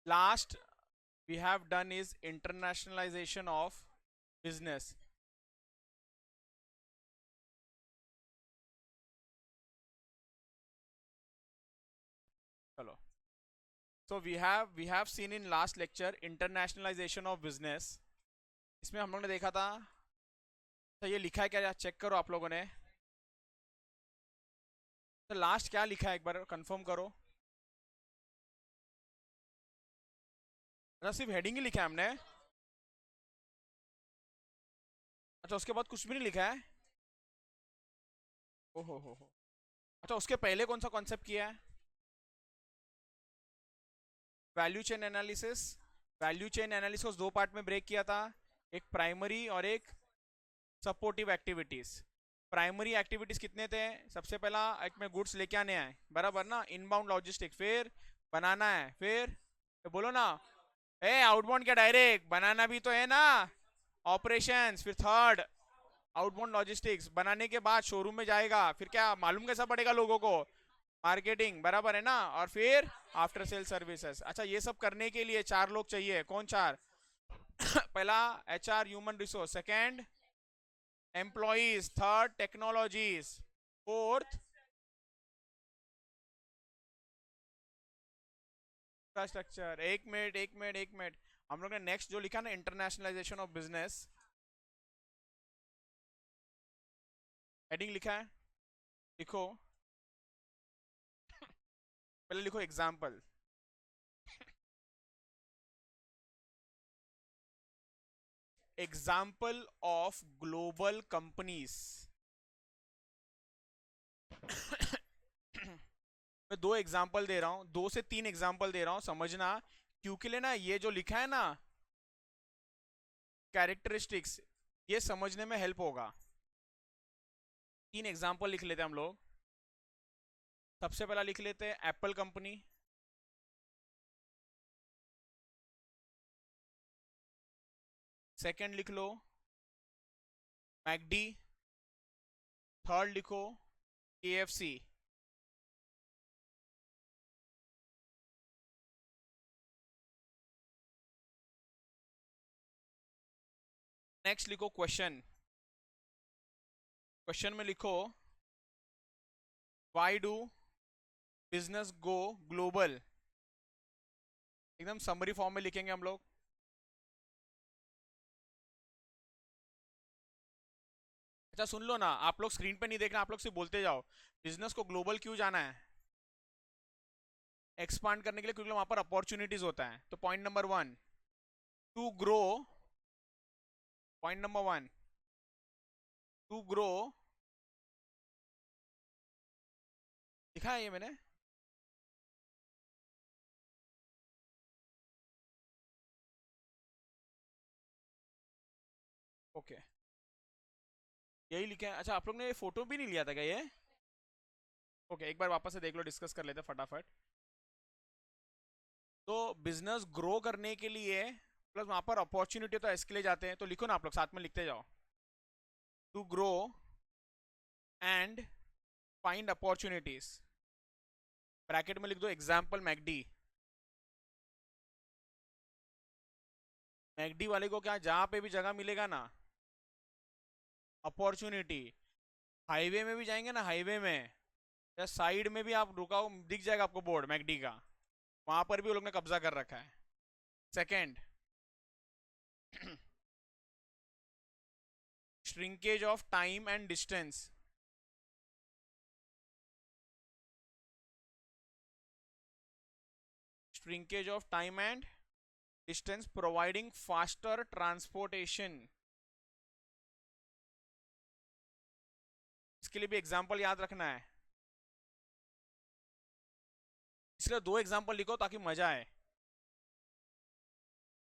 Last we have done is internationalization of business. Chalo. So we have seen in last lecture internationalization of business. इसमें हम लोग ने देखा था, तो ये लिखा है क्या, चेक करो आप लोगों ने। तो लास्ट क्या लिखा है एक बार कंफर्म करो। अच्छा सिर्फ हेडिंग ही लिखा है हमने। अच्छा उसके बाद कुछ भी नहीं लिखा है। ओहो हो। अच्छा उसके पहले कौन सा कॉन्सेप्ट किया है? Value chain analysis. Value chain analysis को दो पार्ट में ब्रेक किया था, एक प्राइमरी और एक सपोर्टिव एक्टिविटीज। प्राइमरी एक्टिविटीज कितने थे? सबसे पहला एक में गुड्स लेके आने हैं, बराबर ना, इनबाउंड लॉजिस्टिक्स, फिर बनाना है, फिर बोलो ना, ए आउटबाउंड क्या डायरेक्ट बनाना भी तो है ना, ऑपरेशंस, फिर थर्ड आउटबाउंड लॉजिस्टिक्स। बनाने के बाद शोरूम में जाएगा, फिर क्या मालूम कैसा पड़ेगा लोगों को, मार्केटिंग, बराबर है ना, और फिर आफ्टर सेल सर्विसेज। अच्छा ये सब करने के लिए चार लोग चाहिए, कौन चार? पहला HR human resource, second employees, third technologies, fourth infrastructure. एक मिनट हम लोग ने नेक्स्ट जो लिखा ना, इंटरनेशनलाइजेशन ऑफ बिजनेस, हेडिंग लिखा है, लिखो। पहले लिखो example. Example of global companies. मैं दो एग्जाम्पल दे रहा हूं, 2 से 3 एग्जाम्पल दे रहा हूं, समझना। क्योंकि लेना ये जो लिखा है ना कैरेक्टरिस्टिक्स, ये समझने में हेल्प होगा। 3 एग्जाम्पल लिख लेते हैं हम लोग। सबसे पहला लिख लेते हैं एप्पल कंपनी। सेकंड लिख लो मैकडी। थर्ड लिखो केएफसी। नेक्स्ट लिखो क्वेश्चन। क्वेश्चन में लिखो why do business go global. एकदम समरी फॉर्म में लिखेंगे हम लोग। अच्छा सुन लो ना, आप लोग स्क्रीन पे नहीं देखना, आप लोग सिर्फ बोलते जाओ। बिजनेस को ग्लोबल क्यों जाना है? एक्सपांड करने के लिए, क्योंकि वहां पर अपॉर्चुनिटीज होता है। तो point number 1, to grow, point number 1, to grow, लिखा है ये मैंने। ओके यही लिखा है। अच्छा आप लोग ने ये फोटो भी नहीं लिया था क्या ये? ओके एक बार वापस से देख लो, डिस्कस कर लेते हैं फटाफट। तो बिजनेस ग्रो करने के लिए प्लस वहां पर अपॉर्चुनिटी तो इसके लिए जाते हैं, तो लिखो ना आप लोग साथ में लिखते जाओ। To grow and find opportunities, bracket में लिख दो एग्जाम्पल मैकडी। मैकडी वाले को क्या, जहां पे भी जगह मिलेगा ना अपॉर्चुनिटी, हाईवे में भी जाएंगे ना, हाईवे में या साइड में भी आप रुकाओ, दिख जाएगा आपको बोर्ड मैकडी का, वहां पर भी वो लोग ने कब्जा कर रखा है। Second, shrinkage of time and distance. Shrinkage of time and distance providing faster transportation. इसके लिए भी एग्जांपल याद रखना है, इसलिए 2 एग्जांपल लिखो ताकि मजा आए।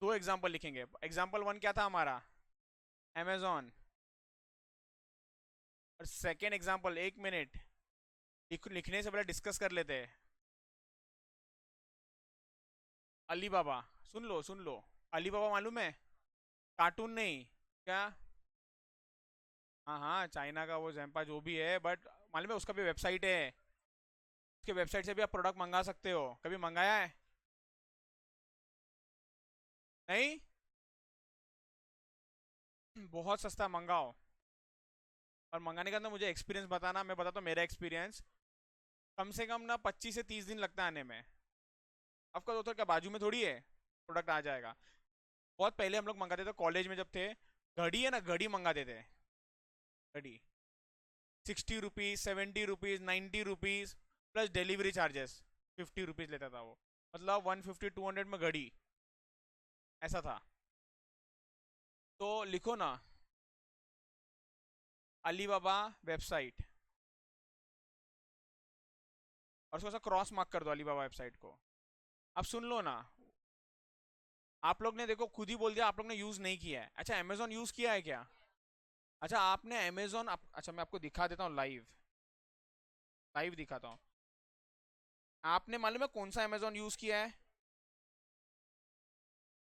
2 एग्जांपल लिखेंगे। एग्जांपल 1 क्या था हमारा, अमेजोन। और सेकेंड एग्जांपल, 1 मिनट, लिखने से पहले डिस्कस कर लेते हैं। अली बाबा। सुन लो सुन लो, अली बाबा मालूम है? कार्टून नहीं क्या? हाँ हाँ, चाइना का वो जैम्पा जो भी है, बट मालूम है उसका भी वेबसाइट है। उसके वेबसाइट से भी आप प्रोडक्ट मंगा सकते हो। कभी मंगाया है? नहीं? बहुत सस्ता, मंगाओ। और मंगाने का अंदर मुझे एक्सपीरियंस बताना, मैं बताता हूँ मेरा एक्सपीरियंस। कम से कम ना 25 से 30 दिन लगता है आने में। आपका तो क्या बाजू में थोड़ी है, प्रोडक्ट आ जाएगा। बहुत पहले हम लोग मंगाते थे कॉलेज में जब थे। घड़ी है ना, घड़ी मंगाते थे। घड़ी 60 rupees, 70 rupees, 90 rupees, plus delivery charges 50 rupees लेता था वो। मतलब 150 200 में घड़ी, ऐसा था। तो लिखो ना, अलीबाबा वेबसाइट, और उसको ऐसा क्रॉस मार्क कर दो अलीबाबा वेबसाइट को। अब सुन लो ना, आप लोग ने देखो खुद ही बोल दिया आप लोग ने यूज नहीं किया है। अच्छा, अमेजोन यूज किया है क्या? अच्छा, आपने अमेजोन अच्छा मैं आपको दिखा देता हूँ लाइव। लाइव दिखाता हूँ। आपने मालूम है कौन सा अमेजोन यूज किया है?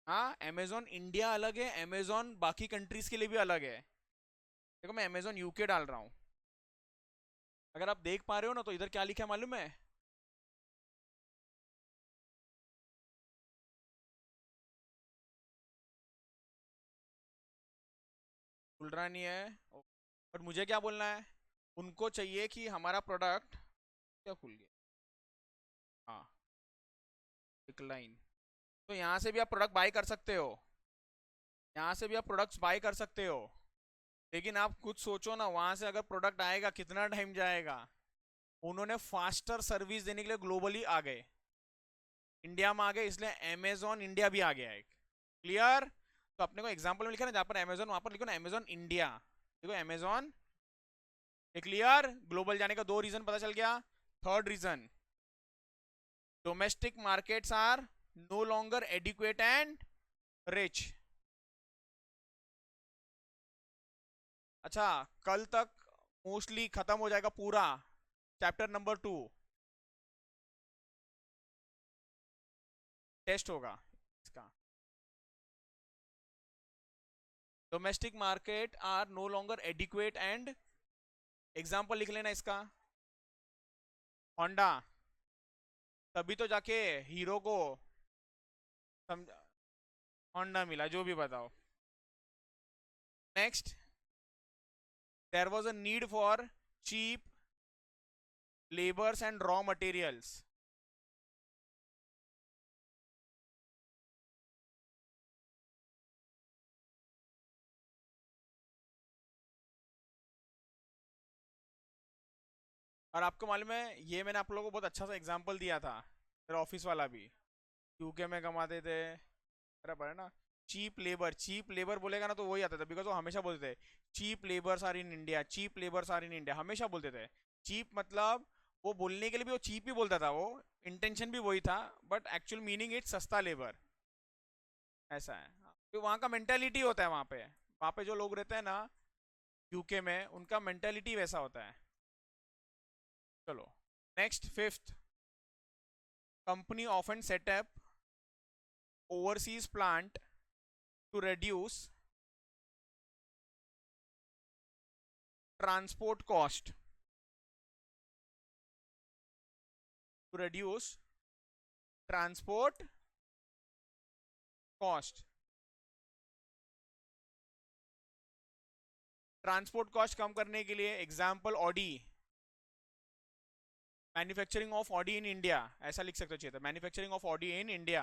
हाँ, अमेजोन इंडिया अलग है, अमेजोन बाकी कंट्रीज के लिए भी अलग है। देखो मैं अमेजोन यूके डाल रहा हूँ। अगर आप देख पा रहे हो ना, तो इधर क्या लिखा है मालूम है? खुल रहा नहीं है। बट मुझे क्या बोलना है, उनको चाहिए कि हमारा प्रोडक्ट क्या खुल गया। हाँ, डिक्लाइन। तो यहाँ से भी आप प्रोडक्ट बाय कर सकते हो। यहाँ से भी आप प्रोडक्ट्स बाय कर सकते हो। लेकिन आप खुद सोचो ना, वहां से अगर प्रोडक्ट आएगा कितना टाइम जाएगा। उन्होंने फास्टर सर्विस देने के लिए ग्लोबली आ गए, इंडिया में आ गए, इसलिए अमेजोन इंडिया भी आ गया है। क्लियर? तो अपने को एग्जांपल में लिखा ना, जहां पर अमेजोन वहां पर लिखो ना अमेजोन इंडिया। देखो अमेजोन। ये क्लियर? ग्लोबल जाने का दो रीजन पता चल गया। Third reason, domestic markets are no longer adequate and rich. अच्छा, कल तक मोस्टली खत्म हो जाएगा पूरा चैप्टर नंबर 2। टेस्ट होगा इसका। Domestic market are no longer adequate and, example लिख लेना इसका। होंडा, तभी तो जाके हीरो को समझ होंडा मिला, जो भी बताओ। Next, there was a need for cheap labours and raw materials. और आपको मालूम है, ये मैंने आप लोगों को बहुत अच्छा सा एग्जांपल दिया था, मेरा ऑफिस वाला भी यूके में कमाते थे। बराबर है ना? चीप लेबर बोलेगा ना तो वही आता था, बिकॉज वो हमेशा बोलते थे cheap labours are in India, cheap labours are in India, हमेशा बोलते थे। चीप मतलब, वो बोलने के लिए भी वो चीप ही बोलता था, वो इंटेंशन भी वही था, बट एक्चुअल मीनिंग इट्स सस्ता लेबर। ऐसा है। तो वहाँ का मेंटेलिटी होता है, वहाँ पे जो लोग रहते हैं ना यूके में, उनका मेंटेलिटी वैसा होता है। चलो, next fifth, company often set up overseas plant to reduce transport cost, to reduce transport cost। Transport cost कम करने के लिए example Audi, manufacturing of Audi in India, ऐसा लिख सकते हो, चाहिए था manufacturing of Audi in India.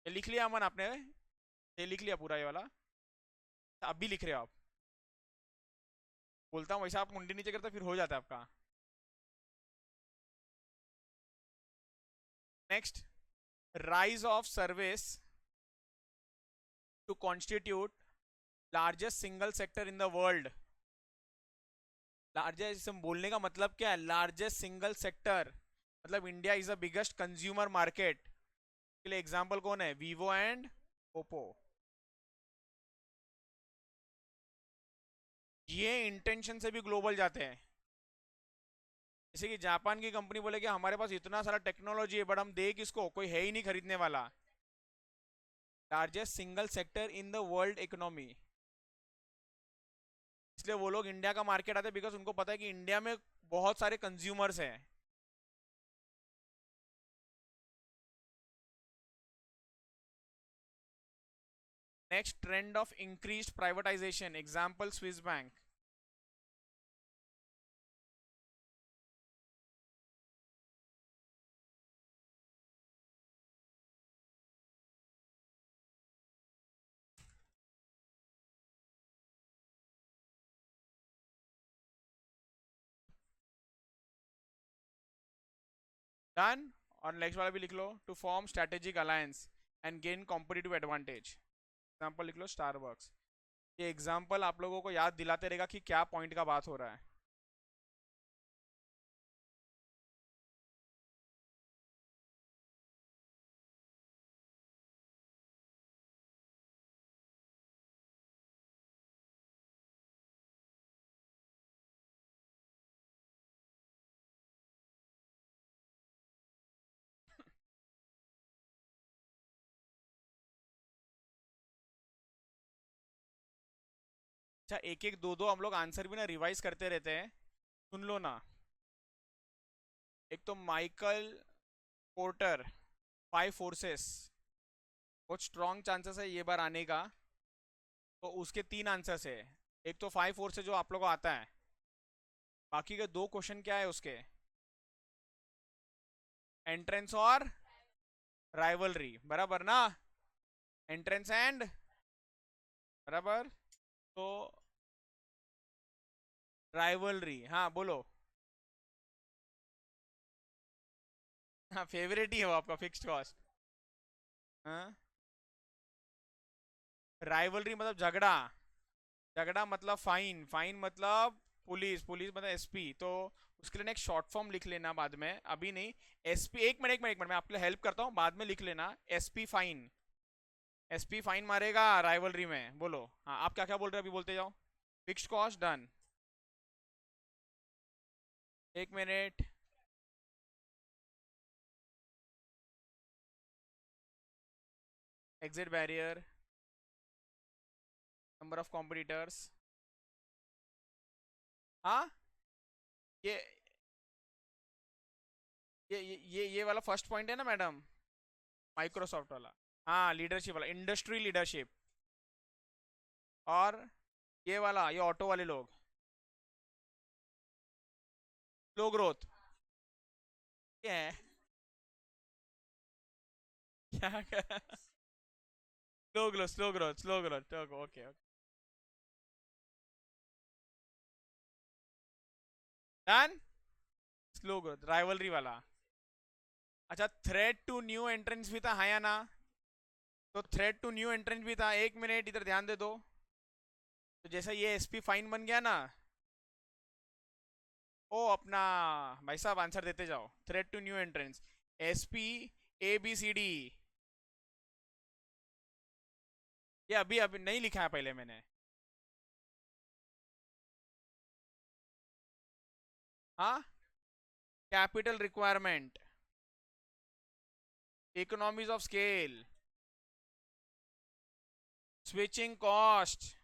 ये लिख लिया अमन आपने? ये लिख लिया पूरा ये वाला? अब भी लिख रहे हो आप? बोलता हूँ वैसा आप मुंडी नीचे करते फिर हो जाता है आपका। Next, rise of service to constitute largest single sector in the world. Largest बोलने का मतलब क्या है? लार्जेस्ट सिंगल सेक्टर मतलब India is the biggest consumer market. के लिए एग्जांपल कौन है? Vivo and Oppo. ये इंटेंशन से भी ग्लोबल जाते हैं। जैसे कि जापान की कंपनी बोले कि हमारे पास इतना सारा टेक्नोलॉजी है, बट हम दे किसको, कोई है ही नहीं खरीदने वाला। Largest single sector in the world economy, इसलिए वो लोग इंडिया का मार्केट आते हैं बिकॉज उनको पता है कि इंडिया में बहुत सारे कंज्यूमर्स हैं। Next, trend of increased privatisation, example Swiss bank. Done. और नेक्स्ट वाला भी लिख लो, to form strategic alliance and gain competitive advantage, example लिख लो स्टारबक्स। ये एग्जांपल आप लोगों को याद दिलाते रहेगा कि क्या पॉइंट का बात हो रहा है। अच्छा, एक एक दो दो हम लोग आंसर भी ना रिवाइज करते रहते हैं, सुन लो ना। एक तो माइकल पोर्टर, फाइव फोर्सेस, बहुत स्ट्रॉन्ग चांसेस है ये बार आने का, तो उसके तीन आंसर्स है। एक तो फाइव फोर्सेस जो आप लोगों को आता है, बाकी के दो क्वेश्चन क्या है उसके, एंट्रेंस और राइवलरी, बराबर ना, एंट्रेंस एंड बराबर, तो राइवलरी, हाँ बोलो। हाँ फेवरेट ही हो आपका फिक्स्ड कॉस्ट। हाँ, राइवलरी मतलब झगड़ा, झगड़ा मतलब फाइन, फाइन मतलब पुलिस, पुलिस मतलब एसपी, तो उसके लिए ना एक शॉर्ट फॉर्म लिख लेना बाद में, अभी नहीं। एसपी, एक मिनट एक मिनट एक मिनट, मैं आपके लिए हेल्प करता हूँ, बाद में लिख लेना एसपी फाइन। एसपी फाइन मारेगा राइवलरी में, बोलो। हाँ आप क्या क्या बोल रहे हो अभी, बोलते जाओ। Fixed cost done. एक minute, exit barrier, number of competitors. हाँ, ये ये वाला फर्स्ट पॉइंट है ना मैडम, माइक्रोसॉफ्ट वाला। हाँ लीडरशिप वाला, इंडस्ट्री लीडरशिप। और ये वाला, ये ऑटो वाले लोग, स्लो ग्रोथ। ये है क्या, slow growth, slow growth, slow growth, okay okay. Done, slow growth rivalry वाला। अच्छा, थ्रेट टू न्यू एंट्रेंस भी था, हाँ या ना, तो थ्रेट टू न्यू एंट्रेंस भी था। एक मिनट इधर ध्यान दे दो, तो जैसा ये एसपी फाइन बन गया ना, ओ अपना भाई साहब आंसर देते जाओ, threat to new entrance, SP A B C D. ये अभी अभी नहीं लिखा है पहले मैंने। हाँ, capital requirement, economies of scale, switching cost.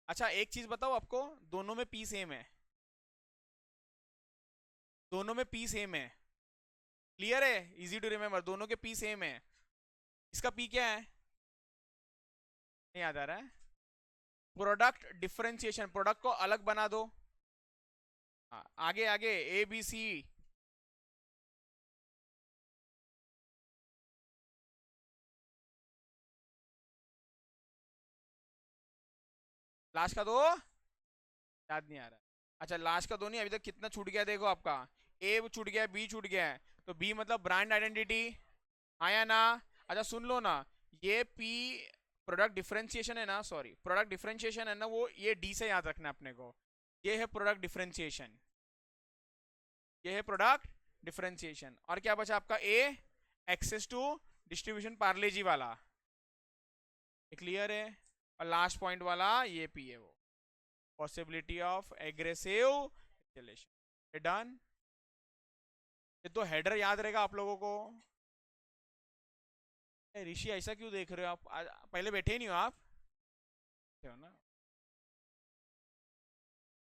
अच्छा एक चीज बताओ आपको, दोनों में पी सेम है, दोनों में पी सेम है, क्लियर है, इजी टू रिमेम्बर, दोनों के पी सेम है। इसका पी क्या है, नहीं याद आ रहा है। प्रोडक्ट डिफरेंशिएशन, प्रोडक्ट को अलग बना दो। हाँ, आगे आगे ए बी सी, लास्ट का दो, याद नहीं आ रहा। अच्छा लास्ट का दो नहीं, अभी तक कितना छूट गया देखो आपका, ए छूट गया, बी छूट गया है, तो बी मतलब ब्रांड आइडेंटिटी, आया ना। अच्छा सुन लो ना, ये पी प्रोडक्ट डिफरेंशिएशन है ना, सॉरी प्रोडक्ट डिफरेंशिएशन है ना, वो ये डी से याद रखना है अपने को, ये है प्रोडक्ट डिफरेंशिएशन, ये है प्रोडक्ट डिफरेंशिएशन। और क्या बचा आपका, ए एक्सेस टू डिस्ट्रीब्यूशन पार्ले जी वाला, ये क्लियर है। और लास्ट पॉइंट वाला ये पी है वो, possibility of aggressive relation, done. ये तो हेडर याद रहेगा आप लोगों को। ऋषि ऐसा क्यों देख रहे हो आप? पहले बैठे ही नहीं हो आप? हो ना।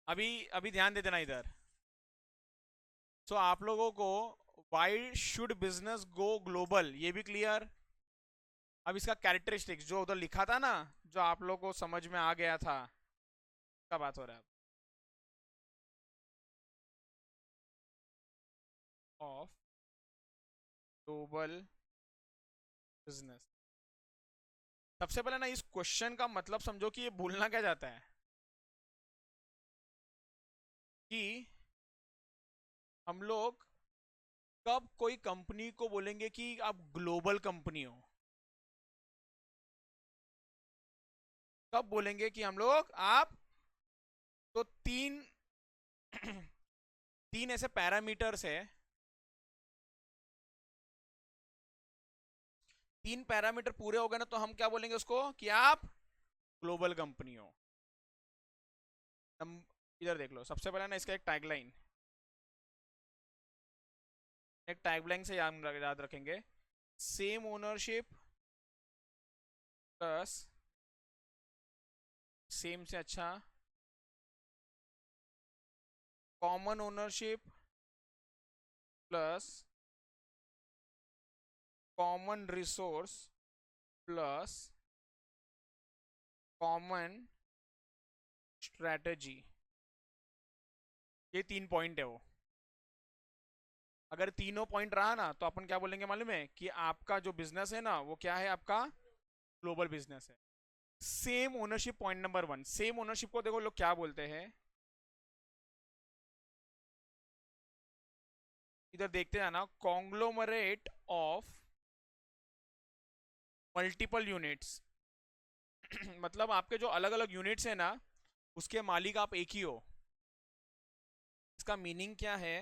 अभी अभी ध्यान दे देना इधर। सो आप लोगों को why should business go global ये भी क्लियर। अब इसका कैरेक्टरिस्टिक्स जो उधर लिखा था ना, जो आप लोगों को समझ में आ गया था, क्या बात हो रहा है ऑफ ग्लोबल बिजनेस। सबसे पहले ना इस क्वेश्चन का मतलब समझो कि ये भूलना क्या जाता है कि हम लोग कब कोई कंपनी को बोलेंगे कि आप ग्लोबल कंपनी हो, कब बोलेंगे कि हम लोग आप। तो तीन तीन ऐसे पैरामीटर्स है, तीन पैरामीटर पूरे हो गए ना तो हम क्या बोलेंगे उसको कि आप ग्लोबल कंपनी हो। हम इधर देख लो, सबसे पहले ना इसका एक टैगलाइन से याद रखेंगे। सेम ओनरशिप प्लस, सेम से अच्छा common ownership plus common resource plus common strategy. ये तीन पॉइंट है वो। अगर तीनों पॉइंट रहा ना तो अपन क्या बोलेंगे मालूम है कि आपका जो बिजनेस है ना वो क्या है, आपका ग्लोबल बिजनेस है। Same ownership point number one. Same ownership को देखो लोग क्या बोलते हैं, इधर देखते हैं ना, कॉन्ग्लोमरेट ऑफ मल्टीपल यूनिट्स। मतलब आपके जो अलग अलग यूनिट्स है ना उसके मालिक आप एक ही हो। इसका मीनिंग क्या है,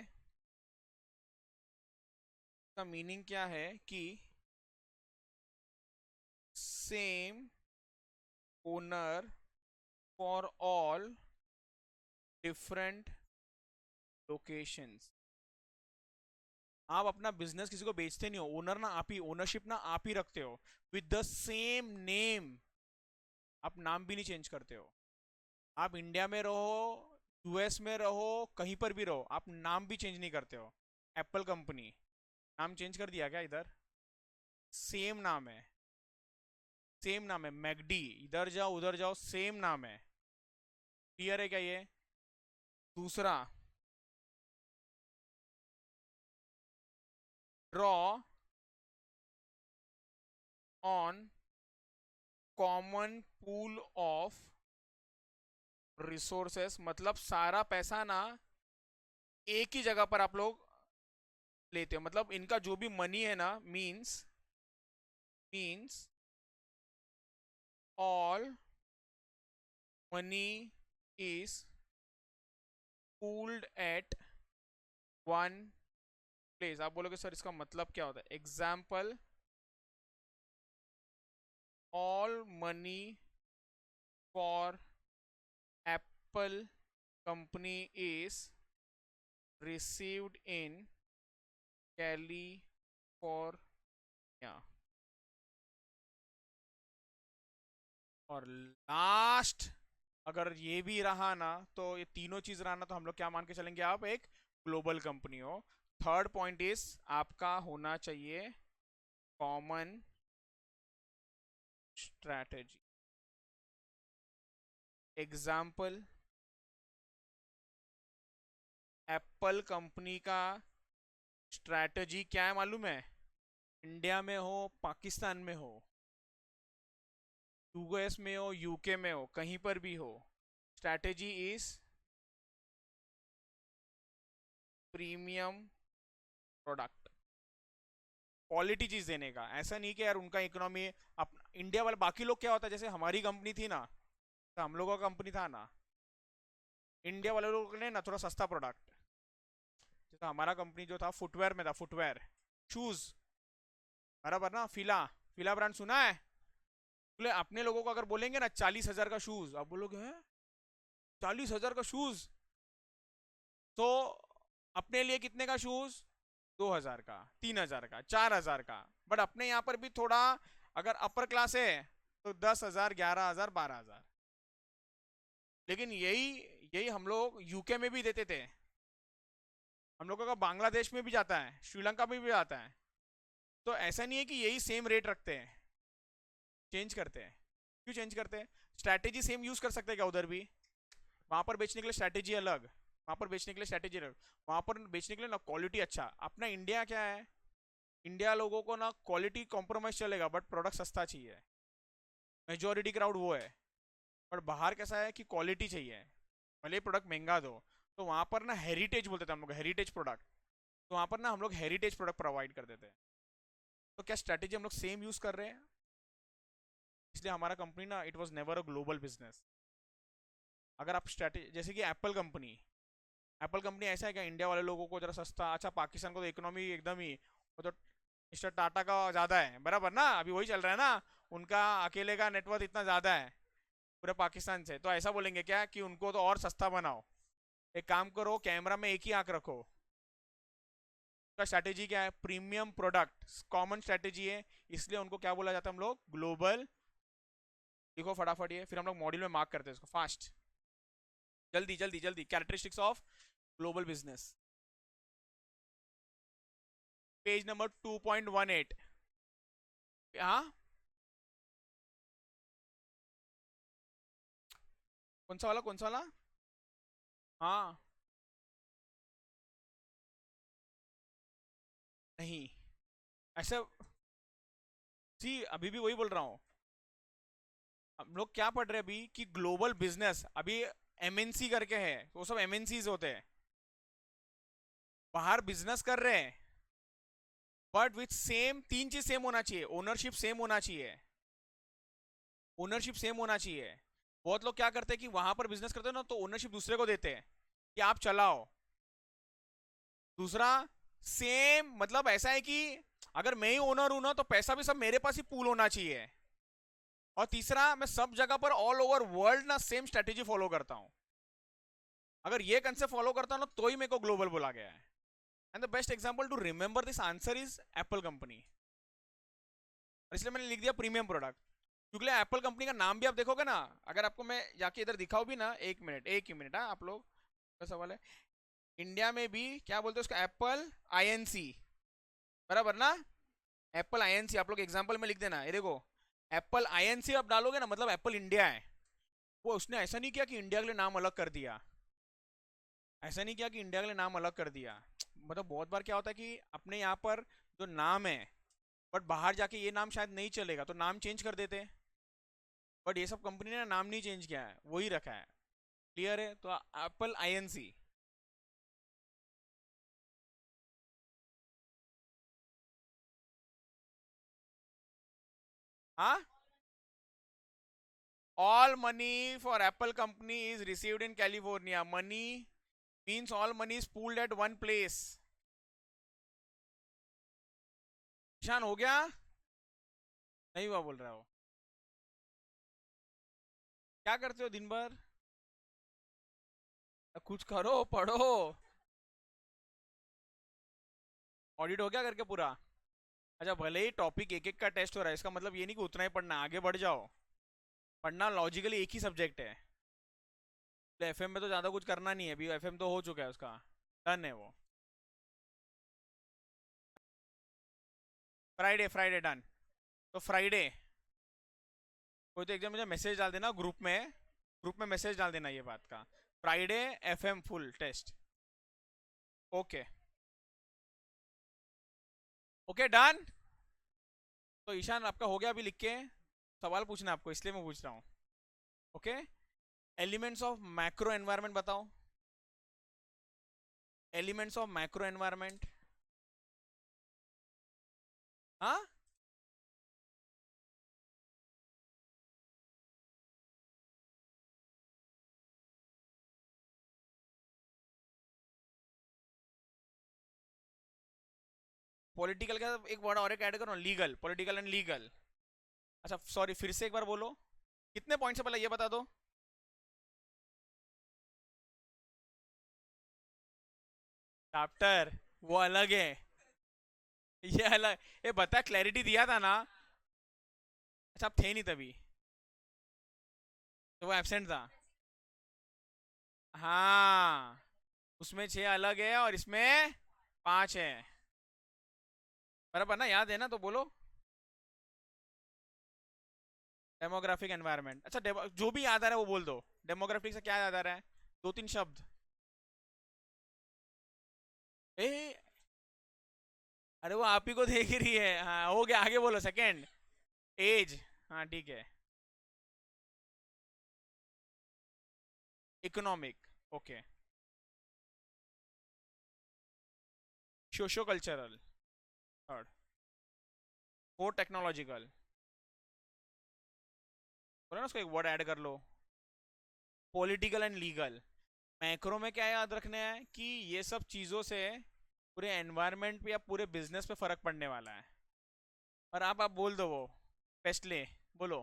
इसका मीनिंग क्या है कि same owner for all different locations. आप अपना बिजनेस किसी को बेचते नहीं हो, ओनर ना आप ही, ओनरशिप ना आप ही रखते हो विद द सेम नेम। आप नाम भी नहीं चेंज करते हो। आप इंडिया में रहो, यूएस में रहो, कहीं पर भी रहो, आप नाम भी चेंज नहीं करते हो। एप्पल कंपनी नाम चेंज कर दिया क्या इधर? सेम नाम है, सेम नाम है। मैगडी इधर जाओ उधर जाओ सेम नाम है। क्लियर है क्या ये? दूसरा, draw on common pool of resources. मतलब सारा पैसा ना एक ही जगह पर आप लोग लेते हो। मतलब इनका जो भी मनी है ना, means all money is pooled at one place. आप बोलोगे सर इसका मतलब क्या होता है? Example, all money for Apple company is received in California. और लास्ट, अगर ये भी रहा ना, तो ये तीनों चीज रहा ना तो हम लोग क्या मान के चलेंगे, आप एक ग्लोबल कंपनी हो। थर्ड पॉइंट इज आपका होना चाहिए common strategy. Example, Apple company का स्ट्रैटेजी क्या है मालूम है? इंडिया में हो, पाकिस्तान में हो, यूएस में हो, यूके में हो, कहीं पर भी हो, strategy is premium product. Quality चीज देने का। ऐसा नहीं कि यार उनका इकोनॉमी, इंडिया वाले बाकी लोग क्या होता है, जैसे हमारी कंपनी थी ना, तो हम लोगों का कंपनी था ना, इंडिया वाले लोगों ने ना थोड़ा सस्ता प्रोडक्ट, जैसे हमारा कंपनी जो था फुटवेयर में था, फुटवेयर शूज, बराबर ना। फिला, फिला ब्रांड सुना है? बोले अपने लोगों को अगर बोलेंगे ना 40,000 का शूज, आप बोलोगे हैं 40,000 का शूज? तो अपने लिए कितने का शूज? 2,000 का, 3,000 का, 4,000 का। बट अपने यहाँ पर भी थोड़ा अगर अपर क्लास है तो 10,000, 11,000, 12,000। लेकिन यही यही हम लोग यूके में भी देते थे। हम लोगों का बांग्लादेश में भी जाता है, श्रीलंका में भी जाता है। तो ऐसा नहीं है कि यही सेम रेट रखते हैं, चेंज करते हैं। क्यों चेंज करते हैं? स्ट्रैटेजी सेम यूज कर सकते हैं क्या उधर भी? वहां पर बेचने के लिए स्ट्रैटेजी अलग, वहां पर बेचने के लिए स्ट्रैटेजी अलग। वहां पर बेचने के लिए ना क्वालिटी अच्छा। अपना इंडिया क्या है, इंडिया लोगों को ना क्वालिटी कॉम्प्रोमाइज चलेगा बट प्रोडक्ट सस्ता चाहिए, मेजोरिटी क्राउड वो है। पर बाहर कैसा है कि क्वालिटी चाहिए, भले प्रोडक्ट महंगा दो। तो वहां पर ना हेरिटेज बोलते थे हम लोग, हेरिटेज प्रोडक्ट। तो वहां पर ना हम लोग हेरिटेज प्रोडक्ट प्रोवाइड कर देते हैं। तो क्या स्ट्रैटेजी हम लोग सेम यूज कर रहे हैं, इसलिए हमारा कंपनी ना it was never a global business. अगर आप स्ट्रैटेजी जैसे कि एप्पल कंपनी, एप्पल कंपनी ऐसा है क्या इंडिया वाले लोगों को जरा सस्ता, अच्छा पाकिस्तान को तो इकोनॉमी एकदम ही, वो तो मिस्टर टाटा का ज्यादा है बराबर ना, अभी वही चल रहा है ना, उनका अकेले का नेटवर्थ इतना ज्यादा है पूरे पाकिस्तान से। तो ऐसा बोलेंगे क्या कि उनको तो और सस्ता बनाओ, एक काम करो कैमरा में एक ही आंख रखो। का स्ट्रैटेजी क्या है? प्रीमियम प्रोडक्ट, कॉमन स्ट्रैटेजी है, इसलिए उनको क्या बोला जाता है हम लोग? ग्लोबल। देखो फटाफट ये, फिर हम लोग मॉड्यूल में मार्क करते हैं इसको फास्ट, जल्दी जल्दी जल्दी। Characteristics of global business, page number 2.18। हाँ, कौन सा वाला, कौन सा वाला? हाँ, नहीं ऐसा, सी अभी भी वही बोल रहा हूँ। हम लोग क्या पढ़ रहे हैं अभी कि ग्लोबल बिजनेस अभी एमएनसी करके है, वो सब एमएनसीज होते हैं, बाहर बिजनेस कर रहे हैं। बट विथ सेम तीन चीज सेम होना चाहिए, ओनरशिप सेम होना चाहिए, ओनरशिप सेम होना चाहिए। बहुत लोग क्या करते हैं कि वहां पर बिजनेस करते हैं ना, तो ओनरशिप दूसरे को देते हैं कि आप चलाओ। दूसरा, सेम मतलब ऐसा है कि अगर मैं ही ओनर हूं ना, तो पैसा भी सब मेरे पास ही पूल होना चाहिए। और तीसरा, मैं सब जगह पर ऑल ओवर वर्ल्ड ना सेम स्ट्रेटेजी फॉलो करता हूं। अगर ये कंसेप्ट फॉलो करता हूं ना, तो ही मेरे को ग्लोबल बोला गया है। And the best example to remember this answer is Apple company. और इसलिए मैंने लिख दिया प्रीमियम प्रोडक्ट, क्योंकि एप्पल कंपनी का नाम भी आप देखोगे ना, अगर आपको मैं जाके इधर दिखाऊं भी ना, एक मिनट एक ही मिनट, हाँ आप लोग का सवाल है। इंडिया में भी क्या बोलते हैं उसका? एप्पल आईएनसी, बराबर ना? एप्पल आईएनसी आप लोग एग्जांपल में लिख देना, ये देखो एप्पल आईएनसी आप डालोगे ना, मतलब एप्पल इंडिया है। वो उसने ऐसा नहीं किया कि इंडिया के लिए नाम अलग कर दिया, ऐसा नहीं किया कि इंडिया के लिए नाम अलग कर दिया। मतलब बहुत बार क्या होता है कि अपने यहाँ पर जो नाम है, बट बाहर जाके ये नाम शायद नहीं चलेगा तो नाम चेंज कर देते हैं। बट ये सब कंपनी ने नाम नहीं चेंज किया है, वही रखा है। क्लियर है? तो एप्पल आईएनसी। हाँ, all money for Apple company is received in California. Money means all money is pooled at one place. निशान हो गया? नहीं हुआ बोल रहा हो? क्या करते हो दिन भर? कुछ करो, पढ़ो। ऑडिट हो गया करके पूरा? अच्छा, भले ही टॉपिक एक एक का टेस्ट हो रहा है, इसका मतलब ये नहीं कि उतना ही पढ़ना, आगे बढ़ जाओ। पढ़ना लॉजिकली एक ही सब्जेक्ट है। एफएम में तो ज्यादा कुछ करना नहीं है, अभी एफएम तो हो चुका है उसका, डन है वो। Friday, Friday done. तो फ्राइडे कोई तो एक जन मुझे मैसेज डाल देना ग्रुप में, ग्रुप में मैसेज डाल देना ये बात का, Friday FM full test. Okay, okay done. तो ईशान आपका हो गया अभी लिख के, सवाल पूछना आपको इसलिए मैं पूछ रहा हूँ। Okay, elements of macro environment बताओ, एलिमेंट्स ऑफ मैक्रो एनवायरनमेंट। हाँ, पॉलिटिकल का एक वर्ड और एक ऐड करो, लीगल, पॉलिटिकल एंड लीगल। अच्छा सॉरी, फिर से एक बार बोलो, कितने पॉइंट से पहले ये बता दो। चैप्टर वो अलग है, ये अलग। ये बता, क्लैरिटी दिया था ना। अच्छा आप थे नहीं तभी, तो वो एब्सेंट था। हाँ, उसमें 6 अलग है और इसमें 5 है। बराबर ना, याद है ना, तो बोलो। डेमोग्राफिक एनवायरनमेंट, अच्छा जो भी याद आ रहा है वो बोल दो। डेमोग्राफिक से क्या याद आ रहा है, 2-3 शब्द। ए, अरे वो आप ही को देख रही है, हाँ हो गया, आगे बोलो सेकंड। एज, हाँ ठीक है। Economic, okay. Socio cultural, third. Fourth technological, बोला ना उसको एक वर्ड ऐड कर लो। Political and legal. मैक्रो में क्या याद रखना है कि ये सब चीज़ों से पूरे एनवायरनमेंट पे या पूरे बिजनेस पे फर्क पड़ने वाला है। और आप बोल दो वो, पेस्टले, बोलो।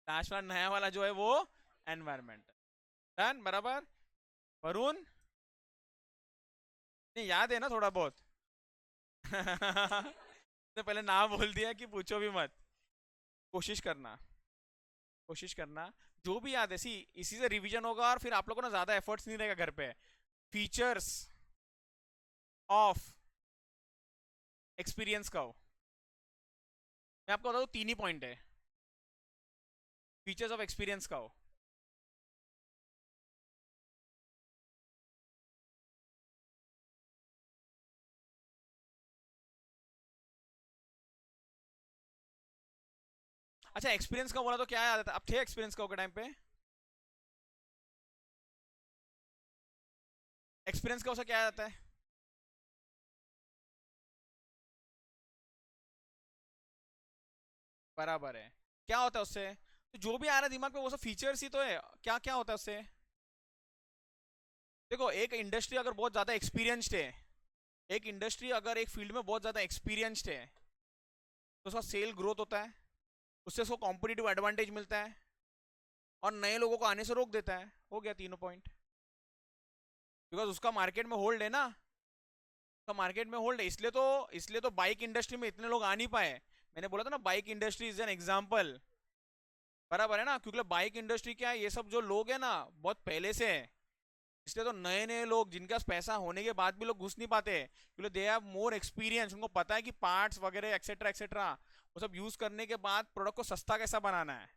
लास्ट वाला नया वाला जो है वो एनवायरनमेंट। डन, बराबर। वरुण, नहीं याद है ना थोड़ा बहुत। तो पहले नाम बोल दिया कि पूछो भी मत। कोशिश करना, कोशिश करना। जो भी याद है, सी इसी से रिवीजन होगा और फिर आप लोगों को ना ज्यादा एफर्ट्स नहीं रहेगा घर पे। फीचर्स ऑफ एक्सपीरियंस का हो, मैं आपको बता दूं 3 ही पॉइंट है। फीचर्स ऑफ एक्सपीरियंस का हो। अच्छा एक्सपीरियंस का बोला तो क्या याद आता है, अब थे एक्सपीरियंस का के टाइम पे। एक्सपीरियंस का उसे क्या याद आता है। बराबर है। क्या होता है उससे, तो जो भी आ रहा है दिमाग में वो सब फीचर्स ही तो है। क्या क्या होता है उससे। देखो एक इंडस्ट्री अगर बहुत ज्यादा एक्सपीरियंस्ड है, एक इंडस्ट्री अगर एक फील्ड में बहुत ज्यादा एक्सपीरियंस्ड है, तो उसका सेल ग्रोथ होता है, उससे उसको कॉम्पिटिटिव एडवांटेज मिलता है, और नए लोगों को आने से रोक देता है। हो गया तीनों पॉइंट। बिकॉज उसका मार्केट में होल्ड है ना, उसका मार्केट में होल्ड है, इसलिए तो बाइक इंडस्ट्री में इतने लोग आ नहीं पाए। मैंने बोला था ना, bike industry is an example. बराबर है ना, क्योंकि बाइक इंडस्ट्री क्या है, ये सब जो लोग हैं ना बहुत पहले से है। इसलिए तो नए नए लोग जिनके पास पैसा होने के बाद भी लोग घुस नहीं पाते, क्योंकि दे हैव मोर एक्सपीरियंस, उनको पता है कि पार्ट्स वगैरह एक्सेट्रा एक्सेट्रा वो सब यूज करने के बाद प्रोडक्ट को सस्ता कैसा बनाना है।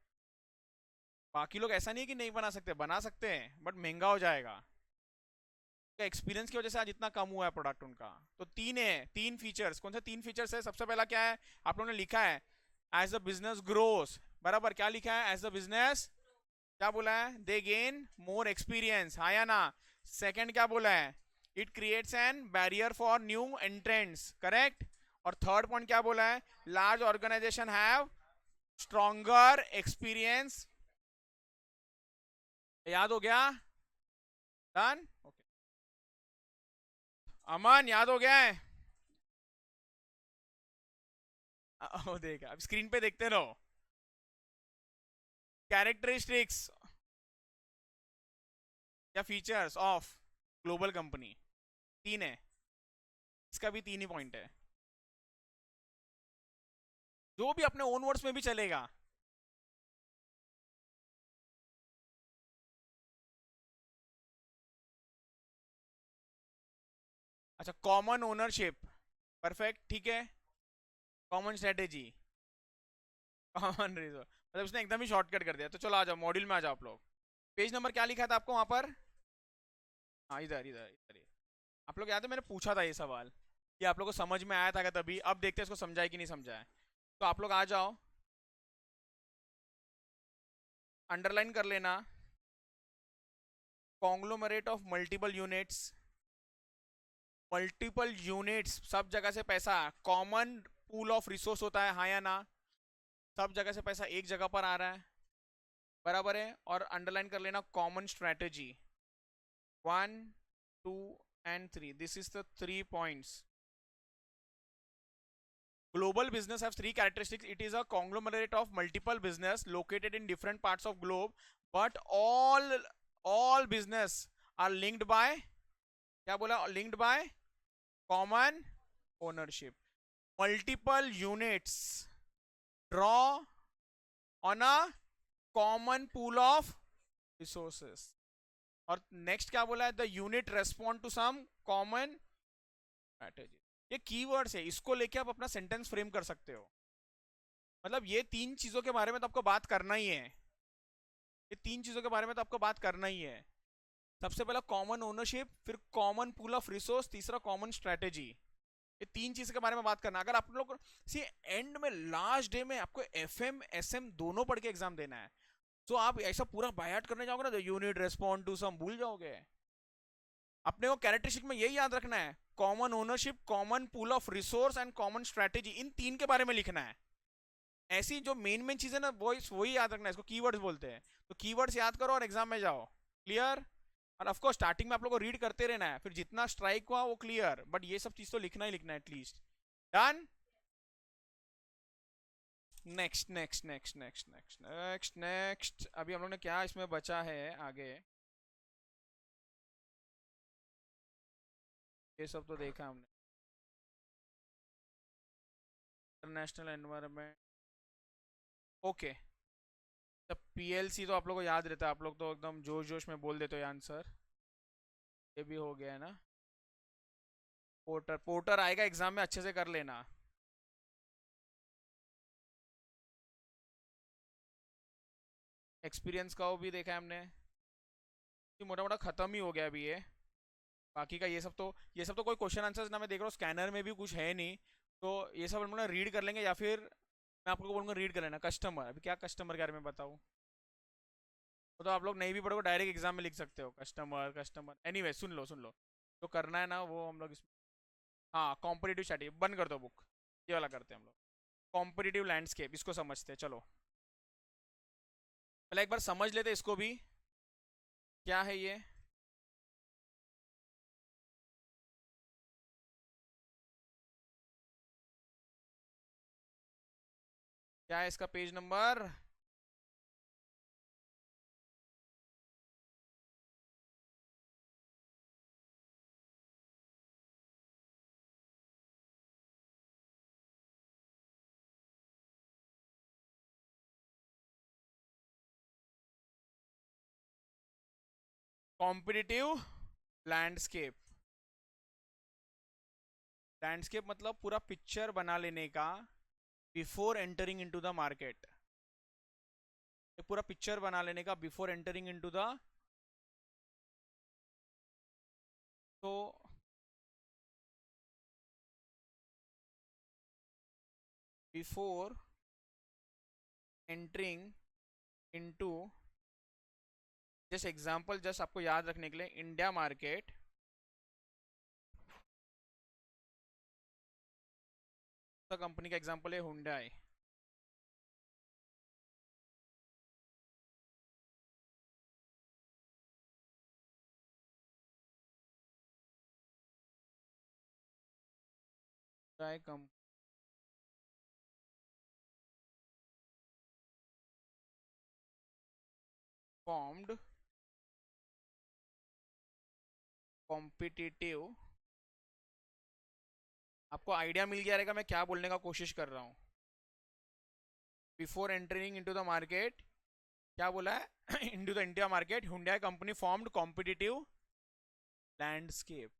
बाकी लोग ऐसा नहीं है कि नहीं बना सकते, बना सकते हैं बट महंगा हो जाएगा। एक्सपीरियंस की वजह से आज इतना कम हुआ है प्रोडक्ट उनका। तो 3 फीचर्स, कौन से 3 फीचर्स है, सबसे पहला क्या है, आप लोगों ने लिखा है एज द बिजनेस ग्रोस। बराबर, क्या लिखा है, एज द बिजनेस, क्या बोला है, दे गेन मोर एक्सपीरियंस, हाँ या ना। सेकंड क्या बोला है, it creates an barrier for new entrants, correct. और थर्ड पॉइंट क्या बोला है, large organization have stronger experience. याद हो गया, डन, ओके। अमन याद हो गया है। ओ देखा, अब स्क्रीन पे देखते रहो। कैरेक्टरिस्टिक्स या फीचर्स ऑफ ग्लोबल कंपनी, 3 है। इसका भी 3 ही पॉइंट है, जो भी अपने ओन वर्ड्स में भी चलेगा। अच्छा, कॉमन ओनरशिप, परफेक्ट, ठीक है। कॉमन स्ट्रेटेजी, कॉमन रिजोर्स, मतलब उसने एकदम ही शॉर्टकट कर दिया। तो चलो आ जाओ, मॉड्यूल में आ जाओ आप लोग। पेज नंबर क्या लिखा था आपको वहां पर, हाँ इधर इधर इधर ही। आप लोग याद है मैंने पूछा था ये सवाल, कि आप लोग को समझ में आया था क्या तभी, अब देखते हैं इसको समझा है कि नहीं समझा है। तो आप लोग आ जाओ, अंडरलाइन कर लेना, conglomerate of multiple units. Multiple units, सब जगह से पैसा, कॉमन पूल ऑफ रिसोर्स होता है, हाँ या ना। सब जगह से पैसा एक जगह पर आ रहा है, बराबर है। और अंडरलाइन कर लेना common strategy, 1, 2 and 3, this is the 3 points. Global business has 3 characteristics. It is a conglomerate of multiple business located in different parts of globe, but all all business are linked by, क्या बोला, linked by common ownership, multiple units draw on a common pool of resources, और next क्या बोला है, the unit respond to some common strategy. ये keywords है, इसको लेके आप अपना सेंटेंस फ्रेम कर सकते हो। मतलब ये तीन चीजों के बारे में तो आपको बात करना ही है, ये तीन चीजों के बारे में तो आपको बात करना ही है। सबसे पहला कॉमन ओनरशिप, फिर कॉमन पूल ऑफ रिसोर्स, तीसरा कॉमन स्ट्रैटेजी। ये तीन चीज के बारे में बात करना। अगर आप लोग सी एंड में लास्ट डे में आपको FM SM दोनों पढ़ के एग्जाम देना है, तो आप ऐसा पूरा बायाट करने जाओगे ना, तो यूनिट रेस्पॉन्ड टू सम भूल जाओगे। अपने को कैरेक्टरिस्टिक में यही याद रखना है, common ownership, common pool of resource and common strategy, इन तीन के बारे में लिखना है। ऐसी जो मेन मेन चीजें ना वही याद रखना है, इसको कीवर्ड्स बोलते हैं। तो कीवर्ड्स याद करो और एग्जाम में जाओ। क्लियर? और ऑफ कोर्स स्टार्टिंग में आप लोग को रीड करते रहना है, फिर जितना स्ट्राइक हुआ वो क्लियर, बट ये सब चीज तो लिखना ही लिखना है at least. Done? Next next next next next next next, अभी हम लोग ने क्या इसमें बचा है आगे, ये सब तो देखा हमने। International environment, okay. तब PLC तो आप लोग को याद रहता है, आप लोग तो एकदम जोश जोश में बोल देते हो आंसर। ये भी हो गया है ना। पोर्टर, पोर्टर आएगा एग्जाम में, अच्छे से कर लेना। एक्सपीरियंस का वो भी देखा है हमने, मोटा मोटा खत्म ही हो गया अभी ये। बाकी का ये सब तो कोई क्वेश्चन आंसर ना, मैं देख रहा हूँ स्कैनर में भी कुछ है नहीं, तो ये सब हम लोग रीड कर लेंगे, या फिर मैं आपको बोलूँगा रीड कर लेना। कस्टमर, अभी क्या कस्टमर के बारे में बताऊँ, वो तो आप लोग नहीं भी पढ़ोगे, डायरेक्ट एग्जाम में लिख सकते हो, कस्टमर कस्टमर। एनीवे सुन लो सुन लो, जो करना है ना वो हम लोग इसमें, हाँ कॉम्पिटिटिव स्ट्रैटेजी, बंद कर दो बुक, ये वाला करते हैं हम लोग। कॉम्पिटिटिव लैंडस्केप, इसको समझते हैं चलो। पहले एक बार समझ लेते इसको भी, क्या है ये। क्या है इसका page number? Competitive landscape, landscape मतलब पूरा पिक्चर बना लेने का before entering into the market, पूरा पिक्चर बना लेने का बिफोर एंटरिंग इनटू द, तो before entering into, just example, just आपको याद रखने के लिए, इंडिया मार्केट, कंपनी का एग्जांपल है हुंडई। कंपनी फॉर्म्ड कॉम्पिटिटिव, आपको आइडिया मिल गया रहेगा मैं क्या बोलने का कोशिश कर रहा हूँ। Before entering into the market, क्या बोला है, into the India market Hyundai company formed competitive landscape.